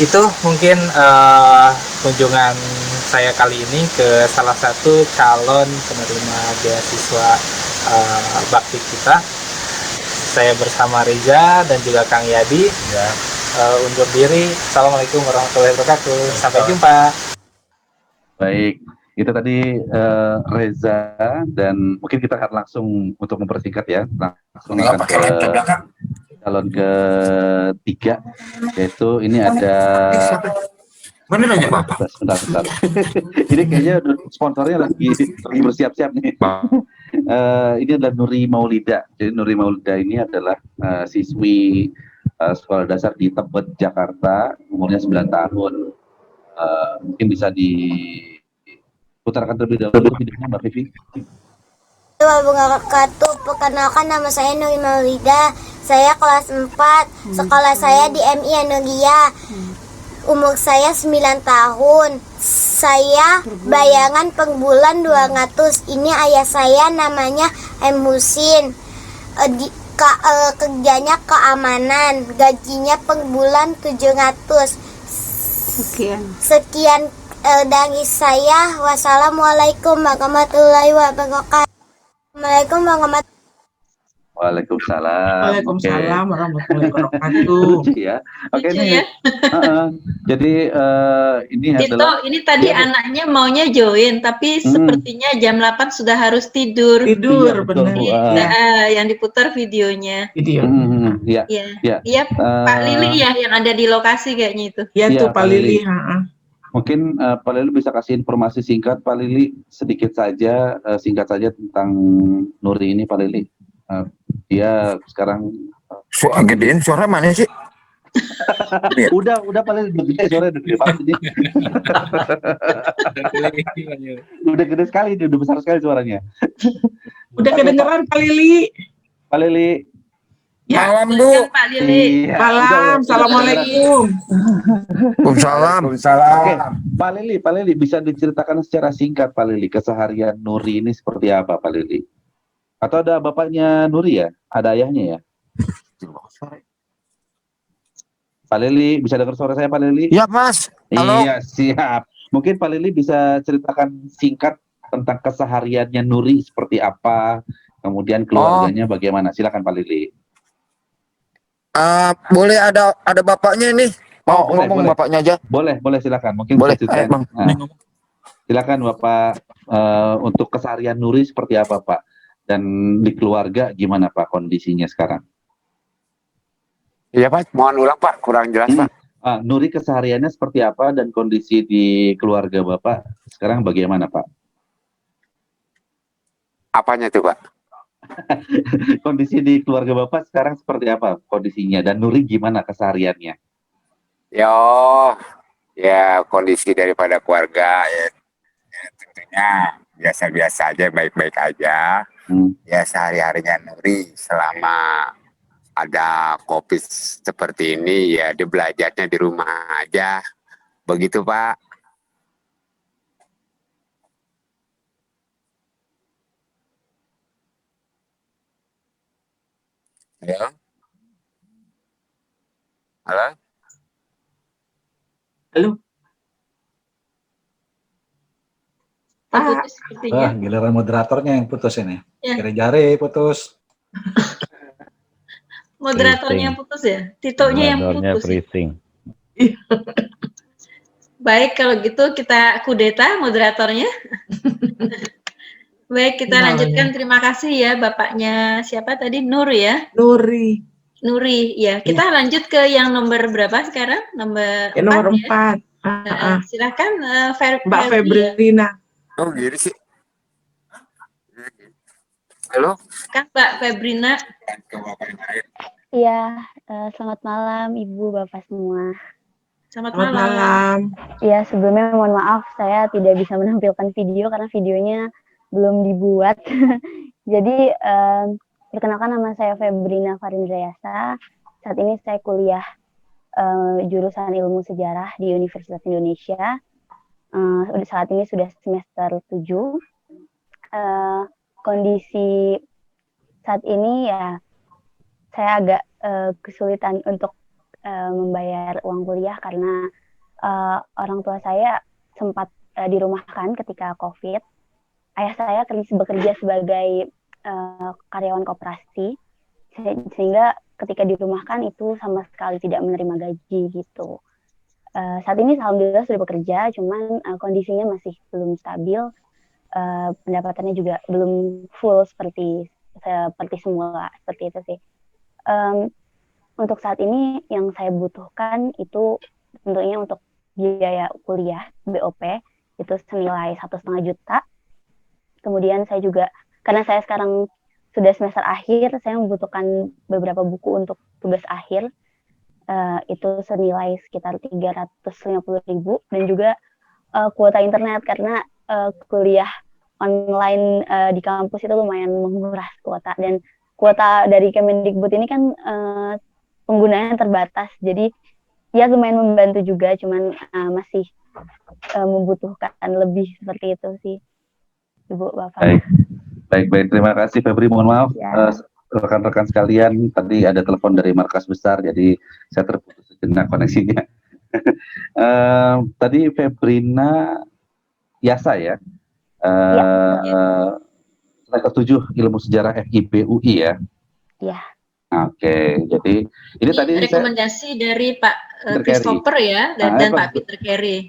Itu mungkin kunjungan saya kali ini ke salah satu calon penerima beasiswa bakti kita. Saya bersama Reza dan juga Kang Yadi. Ya. Undur diri. Assalamualaikum warahmatullahi wabarakatuh. Sampai jumpa. Baik, itu tadi Reza, dan mungkin kita akan langsung untuk mempersingkat ya, langsung akan ke calon ketiga, yaitu ini ada Mana nanya Bapak? Bentar. Ini kayaknya sponsornya lagi bersiap-siap nih. Ini adalah Nuri Maulida. Jadi Nuri Maulida ini adalah siswi sekolah dasar di Tebet, Jakarta, umurnya 9 tahun. Mungkin bisa diputarkan terlebih dahulu videonya, Mbak Vivi. Perkenalkan, nama saya Nuri Maulida. Saya kelas 4. Sekolah saya di MI Anogia. Umur saya 9 tahun. Saya bayangan per bulan 200. Ini ayah saya namanya M. Husin. Kerjanya keamanan. Gajinya per bulan 700. Sekian dari saya. Wassalamualaikum warahmatullahi wabarakatuh. Assalamualaikum warahmatullahi Waalaikumsalam. Waalaikumsalam warahmatullahi wabarakatuh. Ya. Oke nih. Jadi ini Tito, adalah ini tadi anaknya maunya join, tapi sepertinya jam 8 sudah harus tidur. Tidur, benar. Yang diputar videonya. Iya. Iya, Pak Lili ya yang ada di lokasi kayaknya itu. Iya tuh Pak Lili. Mungkin Pak Lili bisa kasih informasi singkat, Pak Lili, sedikit saja, singkat saja tentang Nuri ini, Pak Lili. Dia sekarang Gedein suara mana sih? udah Pak Lili, gede suaranya, udah gede banget ini. Udah gede sekali, udah besar sekali suaranya. Udah kedengeran Pak Lili. Pak Lili. Ya. Malam Bu. Pak Lili. Iya, Salam, assalamualaikum. Waalaikumsalam. Oke, Pak Lili bisa diceritakan secara singkat Pak Lili keseharian Nuri ini seperti apa Pak Lili? Atau ada bapaknya Nuri ya? Ada ayahnya ya? Pak Lili bisa dengar suara saya Pak Lili? Ya Mas. Halo. Iya siap. Mungkin Pak Lili bisa ceritakan singkat tentang kesehariannya Nuri seperti apa, kemudian keluarganya bagaimana? Silakan Pak Lili. Boleh ada bapaknya nih. Mau boleh, ngomong boleh. bapaknya aja. Boleh silakan. Mungkin Boleh. bisa ceritain. Bang. Nah, silakan Bapak untuk keseharian Nuri seperti apa Pak? Dan di keluarga gimana Pak kondisinya sekarang? Iya Pak, mohon ulang Pak, kurang jelas Pak. Nuri kesehariannya seperti apa dan kondisi di keluarga Bapak sekarang bagaimana Pak? Apanya tuh Pak? Kondisi di keluarga Bapak sekarang seperti apa kondisinya dan Nuri gimana kesehariannya? Ya kondisi daripada keluarga ya tentunya biasa-biasa aja, baik-baik aja. Ya sehari-harinya Nuri selama ada COVID seperti ini ya dia belajarnya di rumah aja. Begitu Pak. Ya. Halo? Halo? Putus sepertinya. Giliran moderatornya yang putus ini. Ya. Jari putus. Moderatornya yang putus ya? Titonya yang putus. Baik, kalau gitu kita kudeta moderatornya. Baik, kita lanjutkan. Terima kasih ya Bapaknya siapa tadi? Nur ya? Nuri, ya. Kita lanjut ke yang nomor berapa sekarang? Nomor 4 nomor ya? 4. Silakan Mbak Febrina. Oh gitu sih. Halo? Kan Mbak Febrina. Iya, selamat malam Ibu Bapak semua. Selamat malam. Iya, sebelumnya mohon maaf saya tidak bisa menampilkan video karena videonya belum dibuat. Jadi perkenalkan nama saya Febrina Farindrayasa. Saat ini saya kuliah jurusan Ilmu Sejarah di Universitas Indonesia. Saat ini sudah semester 7. Kondisi saat ini ya saya agak kesulitan untuk membayar uang kuliah karena orang tua saya sempat dirumahkan ketika COVID. Ayah saya bekerja sebagai karyawan koperasi, sehingga ketika dirumahkan itu sama sekali tidak menerima gaji gitu. Saat ini alhamdulillah sudah bekerja, cuman kondisinya masih belum stabil, pendapatannya juga belum full seperti semula, seperti itu sih. Untuk saat ini yang saya butuhkan itu tentunya untuk biaya kuliah BOP itu senilai 1,5 juta. Kemudian saya juga, karena saya sekarang sudah semester akhir, saya membutuhkan beberapa buku untuk tugas akhir, itu senilai sekitar 350.000, dan juga kuota internet, karena kuliah online di kampus itu lumayan menguras kuota, dan kuota dari Kemendikbud ini kan penggunaannya terbatas, jadi ya lumayan membantu juga, cuman masih membutuhkan lebih seperti itu sih. Ibu Bapak. Baik, terima kasih Febri, mohon maaf rekan-rekan sekalian, tadi ada telepon dari markas besar jadi saya terputus sejenak koneksinya. Tadi Febrina Yasa ya, semester 7 Ilmu Sejarah FIB UI ya. Iya. Oke, jadi ini tadi rekomendasi dari Pak Christopher ya, dan Pak Peter Carey.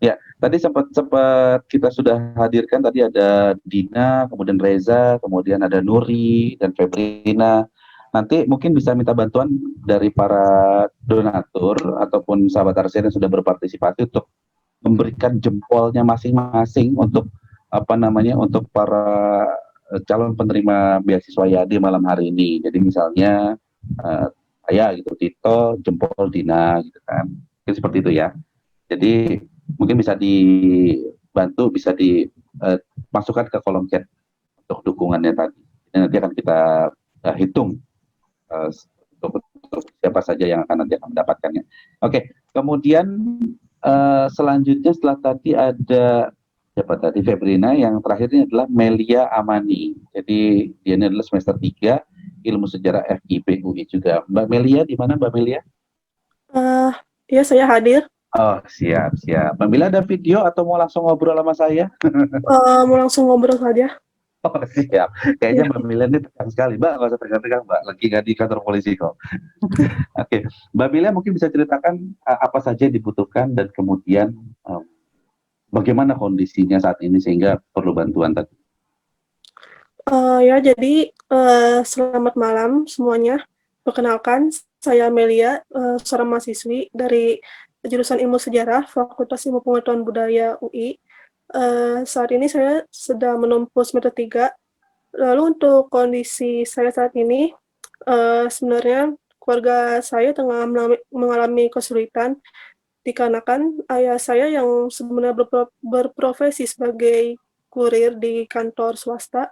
Ya, tadi sempat kita sudah hadirkan, tadi ada Dina, kemudian Reza, kemudian ada Nuri dan Febrina. nanti mungkin bisa minta bantuan dari para donatur ataupun sahabat RCA yang sudah berpartisipasi untuk memberikan jempolnya masing-masing untuk untuk para calon penerima beasiswa YAD malam hari ini. Jadi misalnya saya gitu, Tito, jempol Dina gitu kan. Mungkin seperti itu ya. Jadi mungkin bisa dibantu, bisa dimasukkan ke kolom chat untuk dukungannya tadi. Nanti akan kita hitung untuk siapa saja yang akan nanti mendapatkannya. Oke, kemudian selanjutnya setelah tadi ada siapa tadi, Febrina, yang terakhir ini adalah Melia Amani. Jadi dia ini adalah semester 3 Ilmu Sejarah FIP UI juga. Mbak Melia di mana, Mbak Melia? Ya, saya hadir. Oh, siap. Mbak Melia ada video atau mau langsung ngobrol sama saya? Mau langsung ngobrol saja. Oh, siap. Kayaknya Mbak Melia ini tegang sekali. Mbak, nggak usah tegang-tegang, Mbak. Lagi nggak di kantor polisi kok. Oke. Mbak Melia mungkin bisa ceritakan apa saja yang dibutuhkan dan kemudian bagaimana kondisinya saat ini sehingga perlu bantuan tadi. Jadi selamat malam semuanya. Perkenalkan, saya Melia, seorang mahasiswi dari jurusan Ilmu Sejarah, Fakultas Ilmu Pengetahuan Budaya UI. Saat ini saya sedang menempuh semester 3. Lalu untuk kondisi saya saat ini, sebenarnya keluarga saya tengah mengalami kesulitan dikarenakan ayah saya yang sebenarnya berprofesi sebagai kurir di kantor swasta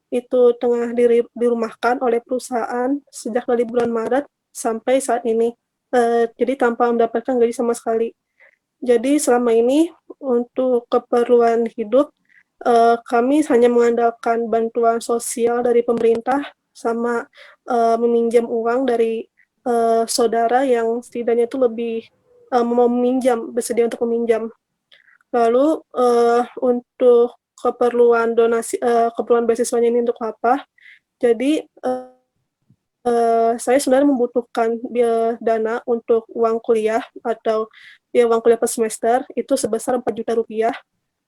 itu tengah dirumahkan oleh perusahaan sejak dari bulan Maret sampai saat ini. Jadi tanpa mendapatkan gaji sama sekali. Jadi selama ini untuk keperluan hidup kami hanya mengandalkan bantuan sosial dari pemerintah sama meminjam uang dari saudara yang setidaknya itu lebih mau meminjam, bersedia untuk meminjam. Lalu untuk keperluan donasi, keperluan beasiswanya ini untuk apa? Jadi saya sebenarnya membutuhkan dana untuk uang kuliah atau uang kuliah per semester itu sebesar 4 juta rupiah.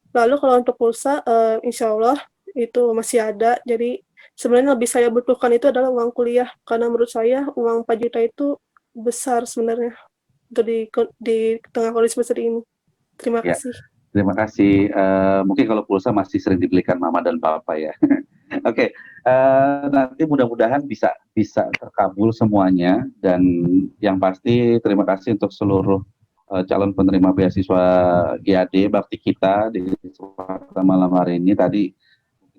Lalu kalau untuk pulsa, insya Allah itu masih ada. Jadi sebenarnya lebih saya butuhkan itu adalah uang kuliah karena menurut saya uang 4 juta itu besar sebenarnya untuk di tengah kondisi seperti ini. Terima kasih. Terima kasih. Mungkin kalau pulsa masih sering dibelikan mama dan papa ya. Oke, nanti mudah-mudahan bisa terkabul semuanya, dan yang pasti terima kasih untuk seluruh calon penerima beasiswa GAD Bakti Kita di kesempatan malam hari ini. Tadi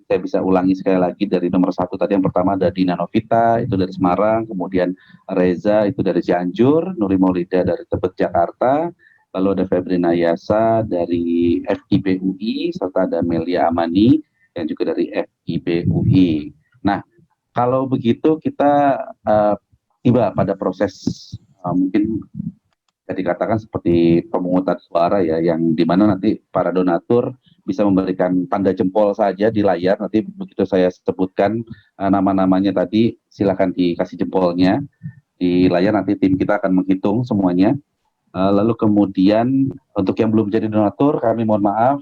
saya bisa ulangi sekali lagi dari nomor 1 tadi. Yang pertama ada Dina Novita, itu dari Semarang, kemudian Reza itu dari Cianjur, Nuri Maulida dari Tebet Jakarta, lalu ada Febrina Yasa dari FIP UI, serta ada Melia Amani yang juga dari FIP UI. Nah, kalau begitu kita tiba pada proses mungkin bisa dikatakan seperti pemungutan suara ya, yang dimana nanti para donatur bisa memberikan tanda jempol saja di layar. Nanti begitu saya sebutkan nama-namanya tadi, silakan dikasih jempolnya di layar. Nanti tim kita akan menghitung semuanya. Lalu kemudian untuk yang belum jadi donatur, kami mohon maaf,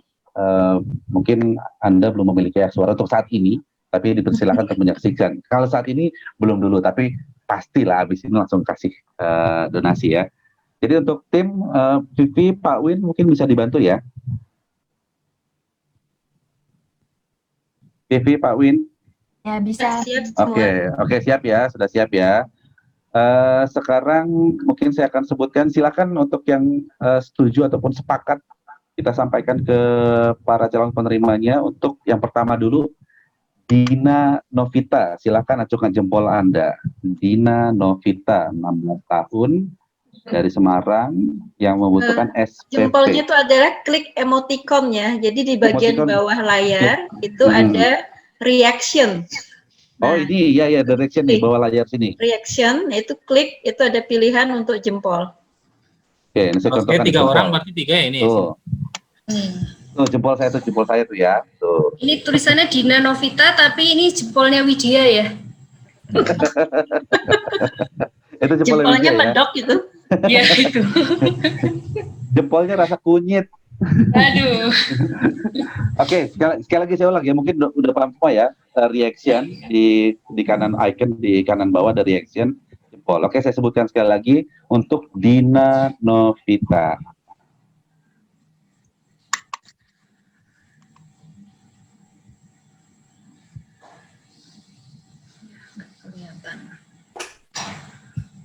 mungkin Anda belum memiliki hak suara untuk saat ini, tapi dipersilakan untuk menyaksikan. Kalau saat ini belum dulu, tapi pastilah habis ini langsung kasih donasi ya. Jadi untuk tim Vivi, Pak Win mungkin bisa dibantu ya. Vivi, Pak Win. Ya bisa. Oke, siap ya, sudah siap ya. Sekarang mungkin saya akan sebutkan, silakan untuk yang setuju ataupun sepakat kita sampaikan ke para calon penerimanya. Untuk yang pertama dulu, Dina Novita, silakan acungkan jempol Anda. Dina Novita, 16 tahun, dari Semarang, yang membutuhkan SPP. Jempolnya itu adalah klik emoticon-nya. Jadi di bagian bawah layar itu ada reaction. Oh ini ya direction nih, bawah layar sini. Reaction, itu klik, itu ada pilihan untuk jempol. Oke, ini saya contohkan. 3 orang berarti 3 ini. Tuh. Tuh jempol saya tuh ya. Tuh. Ini tulisannya Dina Novita, tapi ini jempolnya Widya ya. Itu jempolnya medok ya? Itu. Iya itu. Jempolnya rasa kunyit. Aduh. Oke, sekali lagi saya ulang ya, mungkin udah paham semua ya, reaction di kanan icon, di kanan bawah ada reaction jempol. Oke, saya sebutkan sekali lagi untuk Dina Novita.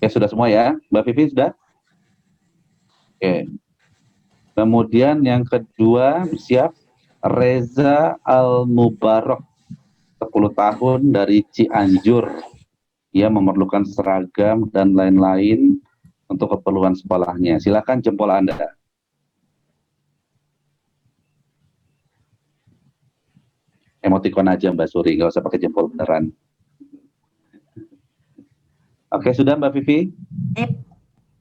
Ya sudah semua ya, Mbak Vivi sudah? Oke. Kemudian yang kedua siap, Reza Al-Mubarak, 10 tahun dari Cianjur. Ia memerlukan seragam dan lain-lain untuk keperluan sekolahnya. Silakan jempol Anda. Emoticon aja Mbak Suri, nggak usah pakai jempol beneran. Oke, sudah Mbak Vivi?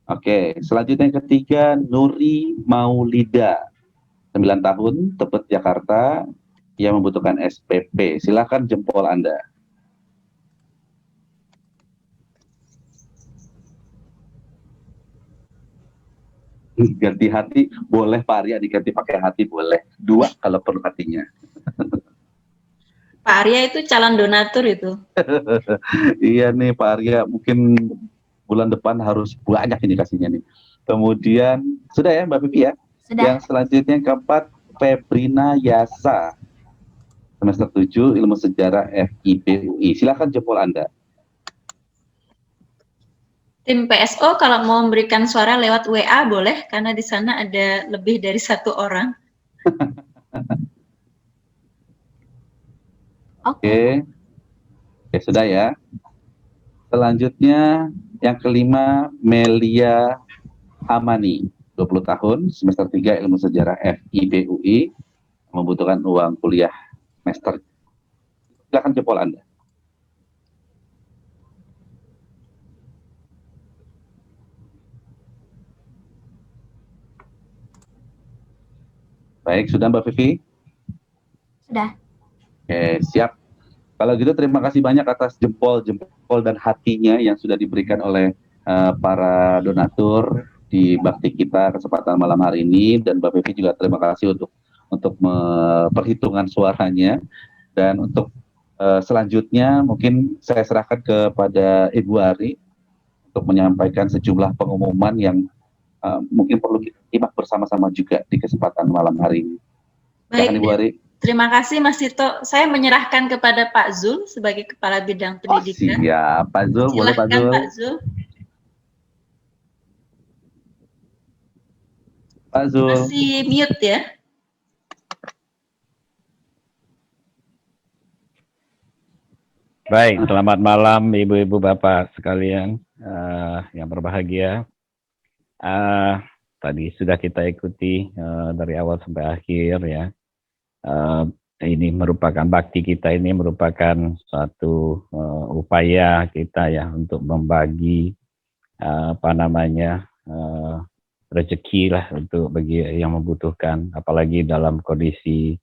Oke, selanjutnya yang ketiga, Nuri Maulida, 9 tahun, Tebet, Jakarta. Ia membutuhkan SPP. Silakan jempol Anda. Ganti hati, boleh Pak Arya diganti pakai hati, boleh. 2 kalau perlu hatinya. Pak Arya itu calon donatur itu. Iya nih Pak Arya, mungkin bulan depan harus banyak ini kasihnya nih. Kemudian, sudah ya Mbak Vivi ya? Sudah. Yang selanjutnya yang keempat, Febrina Yasa, semester 7 Ilmu Sejarah FIB UI. Silakan jempol Anda. Tim PSO kalau mau memberikan suara lewat WA boleh, karena di sana ada lebih dari 1 orang. Oke. Oke, sudah ya. Selanjutnya yang kelima, Melia Amani, 20 tahun, semester 3 Ilmu Sejarah FIB UI, membutuhkan uang kuliah master. Silakan jempol Anda. Baik, sudah Mbak Vivi? Sudah. Oke, siap. Kalau gitu terima kasih banyak atas jempol dan hatinya yang sudah diberikan oleh para donatur di bakti kita kesempatan malam hari ini, dan Mbak Vivi juga terima kasih untuk perhitungan suaranya. Dan untuk selanjutnya mungkin saya serahkan kepada Ibu Ari untuk menyampaikan sejumlah pengumuman yang mungkin perlu kita simak bersama-sama juga di kesempatan malam hari ini. Silakan Ibu Ari. Terima kasih Mas Tito. Saya menyerahkan kepada Pak Zul sebagai Kepala Bidang Pendidikan. Siap, Pak Zul, boleh Pak Zul. Pak Zul. Pak Zul. Masih mute ya. Baik, selamat malam Ibu-Ibu Bapak sekalian yang berbahagia. Tadi sudah kita ikuti dari awal sampai akhir ya. Ini merupakan bakti kita, ini merupakan suatu upaya kita ya untuk membagi rezeki lah untuk bagi yang membutuhkan, apalagi dalam kondisi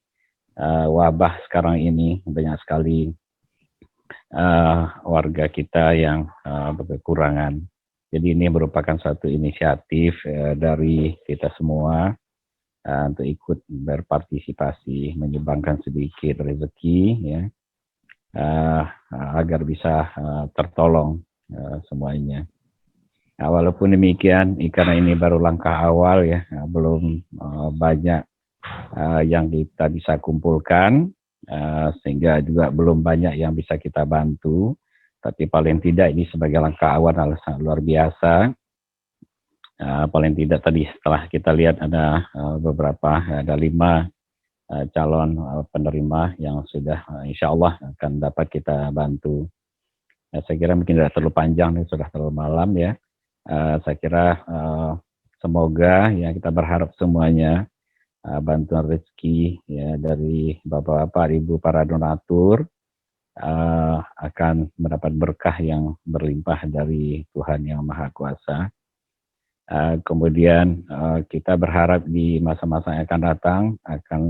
wabah sekarang ini banyak sekali warga kita yang berkekurangan. Jadi ini merupakan satu inisiatif dari kita semua untuk ikut berpartisipasi, menyumbangkan sedikit rezeki ya, agar bisa tertolong semuanya. Walaupun demikian, karena ini baru langkah awal ya, belum banyak yang kita bisa kumpulkan, sehingga juga belum banyak yang bisa kita bantu. Tapi paling tidak ini sebagai langkah awal adalah sangat luar biasa. Paling tidak tadi setelah kita lihat ada ada 5 calon penerima yang sudah insya Allah akan dapat kita bantu. Saya kira mungkin tidak terlalu panjang, ini sudah terlalu malam ya. Saya kira semoga ya kita berharap semuanya bantuan rezeki ya dari Bapak-Bapak, Ibu para donatur akan mendapat berkah yang berlimpah dari Tuhan Yang Maha Kuasa. Kemudian kita berharap di masa-masa yang akan datang akan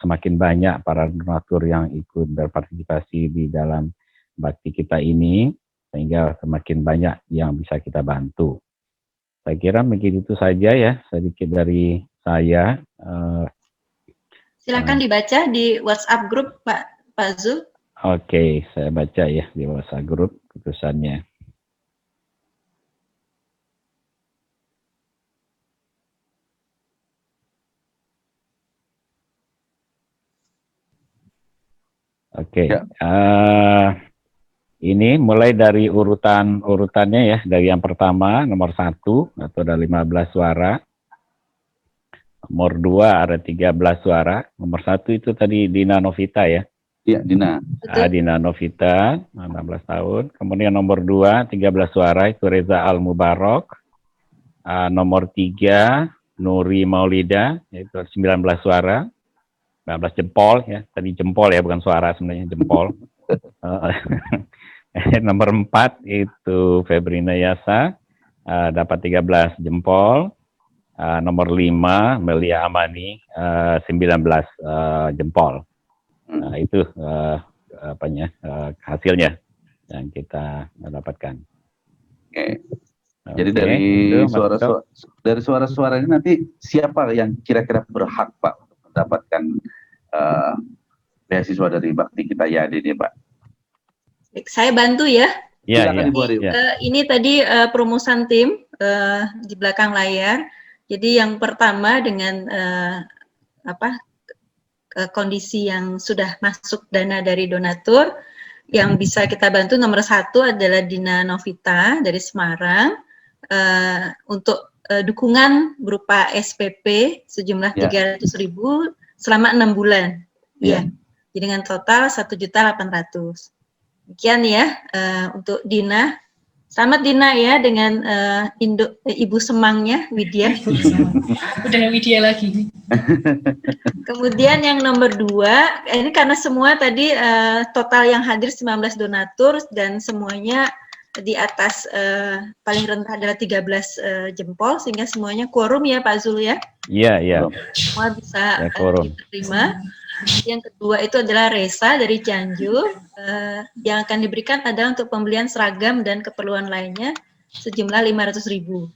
semakin banyak para donatur yang ikut berpartisipasi di dalam bakti kita ini, sehingga semakin banyak yang bisa kita bantu. Saya kira begitu saja ya, sedikit dari saya. Silakan dibaca di WhatsApp grup Pak Zul. Oke, saya baca ya di WhatsApp grup putusannya. Oke, ini mulai dari urutannya ya, dari yang pertama nomor 1 atau ada 15 suara. Nomor 2 ada 13 suara. Nomor 1 itu tadi Dina Novita ya. Iya, Dina. Dina Novita, 16 tahun. Kemudian nomor 2, 13 suara, itu Reza Al-Mubarok. Nomor 3, Nuri Maulida, yaitu 19 suara. 19 jempol ya. Tadi jempol ya, bukan suara sebenarnya, jempol. Nomor 4 itu Febrina Yasa, dapat 13 jempol. Nomor 5 Melia Amani, 19 jempol. Nah, itu hasilnya yang kita dapatkan. Oke. Jadi dari suara-suara ini nanti siapa yang kira-kira berhak Pak untuk mendapatkan beasiswa dari Bakti Kita Yadi ini Pak? Baik, saya bantu ya. Iya. Ini tadi perumusan tim di belakang layar. Jadi yang pertama dengan kondisi yang sudah masuk dana dari donatur, yang bisa kita bantu nomor 1 adalah Dina Novita dari Semarang untuk dukungan berupa SPP sejumlah 300.000 selama 6 bulan. Ya. Jadi dengan total 1.800.000. Demikian ya untuk Dina. Selamat Dina ya dengan ibu semangnya Widya. Udah Widya lagi. Kemudian yang nomor 2, ini karena semua tadi total yang hadir 19 donatur dan semuanya di atas paling rendah adalah 13 jempol sehingga semuanya quorum ya Pak Zul ya. Iya. Semua bisa diterima. Yang kedua itu adalah Resa dari Cianjur, yang akan diberikan adalah untuk pembelian seragam dan keperluan lainnya sejumlah 500.000.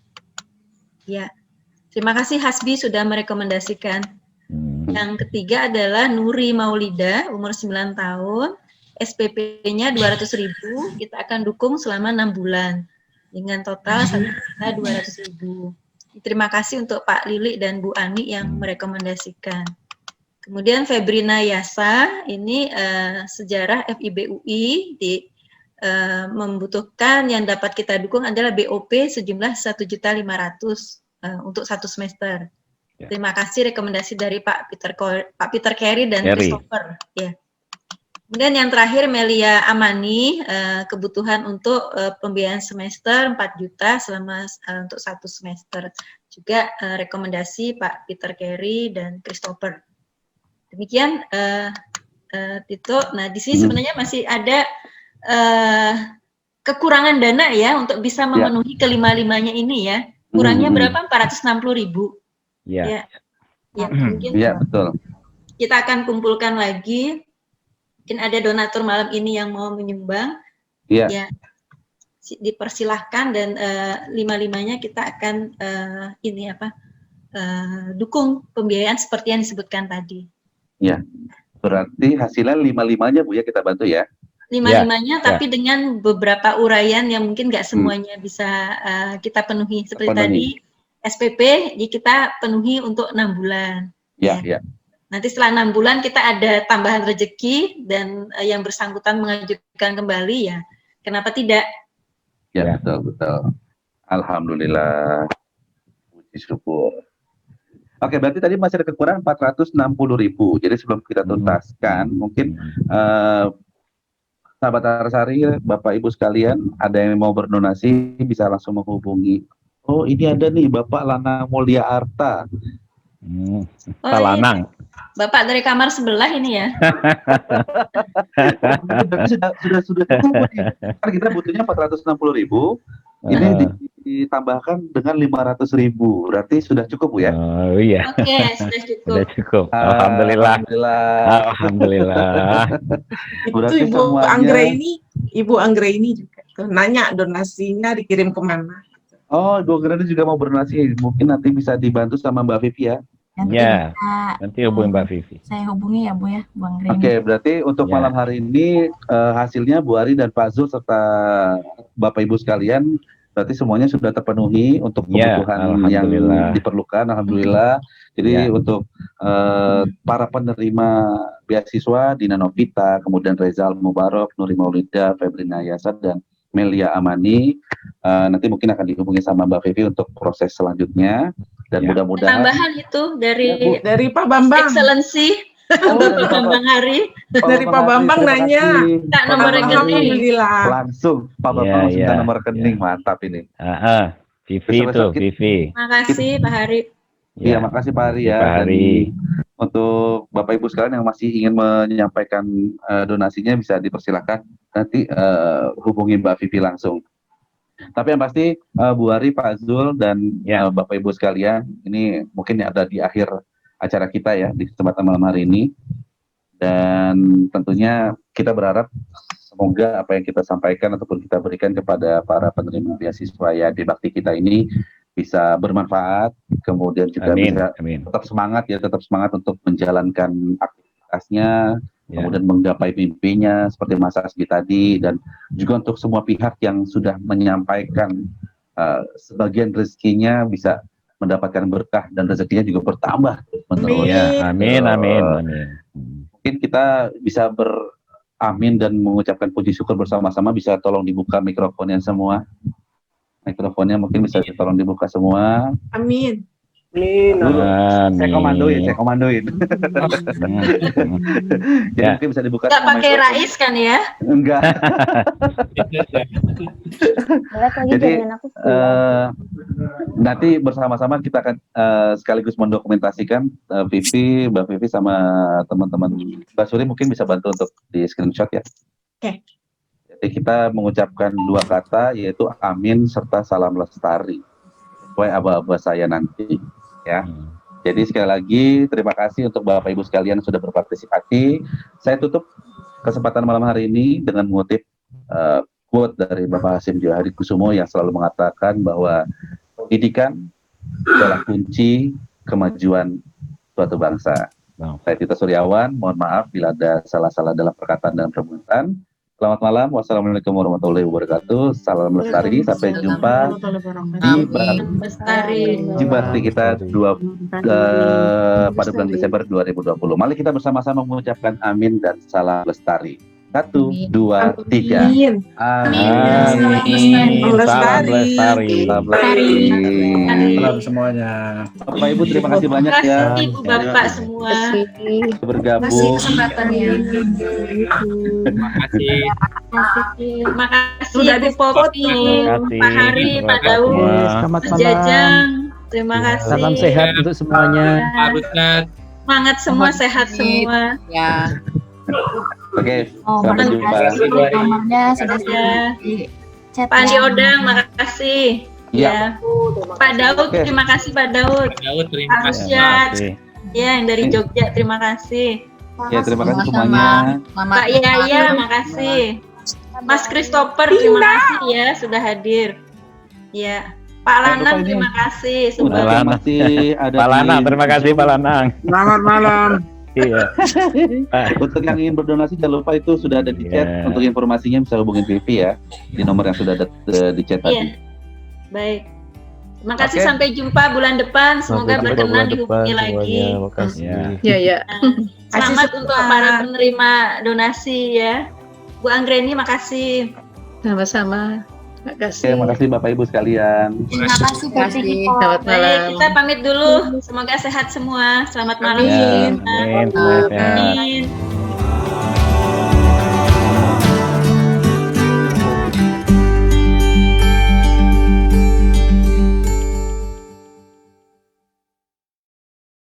Ya, terima kasih Hasbi sudah merekomendasikan. Yang ketiga adalah Nuri Maulida, umur 9 tahun, SPP-nya 200.000, kita akan dukung selama 6 bulan dengan total 1.200.000. Terima kasih untuk Pak Lili dan Bu Ani yang merekomendasikan. Kemudian Febrina Yasa, ini sejarah FIB UI membutuhkan yang dapat kita dukung adalah BOP sejumlah 1.500.000 untuk 1 semester. Terima kasih rekomendasi dari Pak Peter Carey dan Christopher. Ya. Kemudian yang terakhir Melia Amani, kebutuhan untuk pembiayaan semester 4 juta selama untuk 1 semester. Juga rekomendasi Pak Peter Carey dan Christopher. Demikian Tito. Nah, di sini sebenarnya masih ada kekurangan dana ya untuk bisa memenuhi kelima-limanya ini ya. Kurangnya berapa? 460.000. Iya. Ya, mungkin betul. Kita akan kumpulkan lagi. Mungkin ada donatur malam ini yang mau menyumbang. Iya. Ya, dipersilahkan dan lima-limanya kita akan dukung pembiayaan seperti yang disebutkan tadi. Ya, berarti hasilnya 5-5-nya Bu ya kita bantu ya. 5-5-nya tapi dengan beberapa uraian yang mungkin nggak semuanya bisa kita penuhi. Seperti tadi SPP kita penuhi untuk 6 bulan. Ya. Nanti setelah 6 bulan kita ada tambahan rezeki dan yang bersangkutan mengajukan kembali ya. Kenapa tidak? Ya, betul. Alhamdulillah. Puji syukur. Oke, berarti tadi masih ada kekurangan 460.000. Jadi sebelum kita tuntaskan, mungkin sahabat Arsari, Bapak Ibu sekalian, ada yang mau berdonasi bisa langsung menghubungi. Oh, ini ada nih Bapak Lanang Mulia Arta. Lanang. Bapak dari kamar sebelah ini ya. sudah cukup. Kan kita butuhnya 460.000. Ini ditambahkan dengan 500.000, berarti sudah cukup Bu ya? Oh iya. Oke, sudah cukup. Sudah cukup. Alhamdulillah. Berarti Ibu Anggraini juga nanya donasinya dikirim kemana? Oh, Ibu Anggraini juga mau berdonasi, mungkin nanti bisa dibantu sama Mbak Vivi ya. Ya, nanti hubungi Mbak Vivi. Saya hubungi ya Bu ya, Bu Anggreni. Oke, berarti untuk Ya. malam hari ini hasilnya Bu Ari dan Pak Zul serta Bapak Ibu sekalian berarti semuanya sudah terpenuhi untuk Ya, kebutuhan yang alhamdulillah. diperlukan. Alhamdulillah. Jadi Ya. untuk para penerima beasiswa Dina Novita, kemudian Rezal Mubarok, Nuri Maulida, Febrina Yasa, dan Melia Amani, nanti mungkin akan dihubungi sama Mbak Vivi untuk proses selanjutnya. Dan mudah-mudahan Tambahan itu dari Dari Pak Bambang. Excellency Bapak Bambang Hari. Dari Pak Bambang nanya. Kak, nomor rekening. Alhamdulillah. langsung Pak Bambang Ya, langsung ya, minta nomor rekening, mantap ini. Vivi itu, Vivi. Makasih Pak Hari. Iya, makasih Pak Hari ya. Pak Hari. Dan untuk Bapak Ibu sekalian yang masih ingin menyampaikan donasinya bisa dipersilakan nanti hubungi Mbak Vivi langsung. Tapi yang pasti Bu Ari, Pak Zul, dan Bapak Ibu sekalian, ini mungkin ada di akhir acara kita ya di kesempatan malam hari ini. Dan tentunya kita berharap semoga apa yang kita sampaikan ataupun kita berikan kepada para penerima beasiswa ya di bakti kita ini bisa bermanfaat, kemudian juga bisa tetap semangat untuk menjalankan aktivitasnya, kemudian menggapai mimpinya seperti Mas Asbi tadi, dan juga untuk semua pihak yang sudah menyampaikan sebagian rezekinya bisa mendapatkan berkah dan rezekinya juga bertambah terus-menerus. Amin. Mungkin kita bisa beramin dan mengucapkan puji syukur bersama-sama. Bisa tolong dibuka mikrofonnya semua. Mikrofonnya mungkin bisa tolong dibuka semua. Amin. Saya komandoin. Jadi mungkin bisa dibuka. Nggak pakai Rais kan ya? Enggak. Jadi nanti bersama-sama kita akan sekaligus mendokumentasikan Vivi, Mbak Vivi sama teman-teman. Mbak Suri mungkin bisa bantu untuk di screenshot ya. Oke. Jadi kita mengucapkan 2 kata yaitu amin serta salam lestari. Sesuai aba-aba saya nanti. Ya, jadi sekali lagi terima kasih untuk Bapak Ibu sekalian yang sudah berpartisipasi. Saya tutup kesempatan malam hari ini dengan mengutip quote dari Bapak Hasyim Johari Kusumo yang selalu mengatakan bahwa pendidikan adalah kunci kemajuan suatu bangsa. Saya Tito Suryawan, mohon maaf bila ada salah-salah dalam perkataan dan perbuatan. Selamat malam, wassalamualaikum warahmatullahi wabarakatuh. Salam lestari, sampai jumpa di bakti kita pada bulan Desember 2020. Mari kita bersama-sama mengucapkan amin dan salam lestari. 1, 2, 3. Amin. Salam lestari. Salam semuanya. Bapak Ibu terima kasih banyak ya. Terima kasih Ibu Bapak semua. Bergabung. Terima kasih Bu Popi, Pak Hari, Pak Daud, Selamat Mas Jajang. Terima kasih. Salam sehat untuk semuanya. Semangat semua, sehat semua. Ya. Oke, sampai jumpa. Nomornya sudah di chat. Pak Andi Odang, makasih. Ya. Pak Daud, terima kasih Pak Daud. terima kasih. Ya, yang dari Jogja, terima kasih. Ya, terima kasih semuanya. Pak Yaya, makasih. Mas Christopher, terima kasih ya sudah hadir. Ya. Pak Lanang, terima kasih. Terima kasih. Pak Lanang, terima kasih Pak Lanang. Selamat malam. Iya. Untuk yang ingin berdonasi jangan lupa itu sudah ada di chat. Untuk informasinya bisa hubungin Vivi ya di nomor yang sudah ada di chat tadi. Baik. Terima kasih, sampai jumpa bulan depan. Semoga berkenan dihubungi lagi. Ya. Selamat untuk para penerima donasi ya. Bu Anggreni, makasih. Sama-sama. Terima kasih Bapak Ibu sekalian. Terima kasih. Selamat malam. Baik, kita pamit dulu. Semoga sehat semua. Selamat malam. Amin. Amin.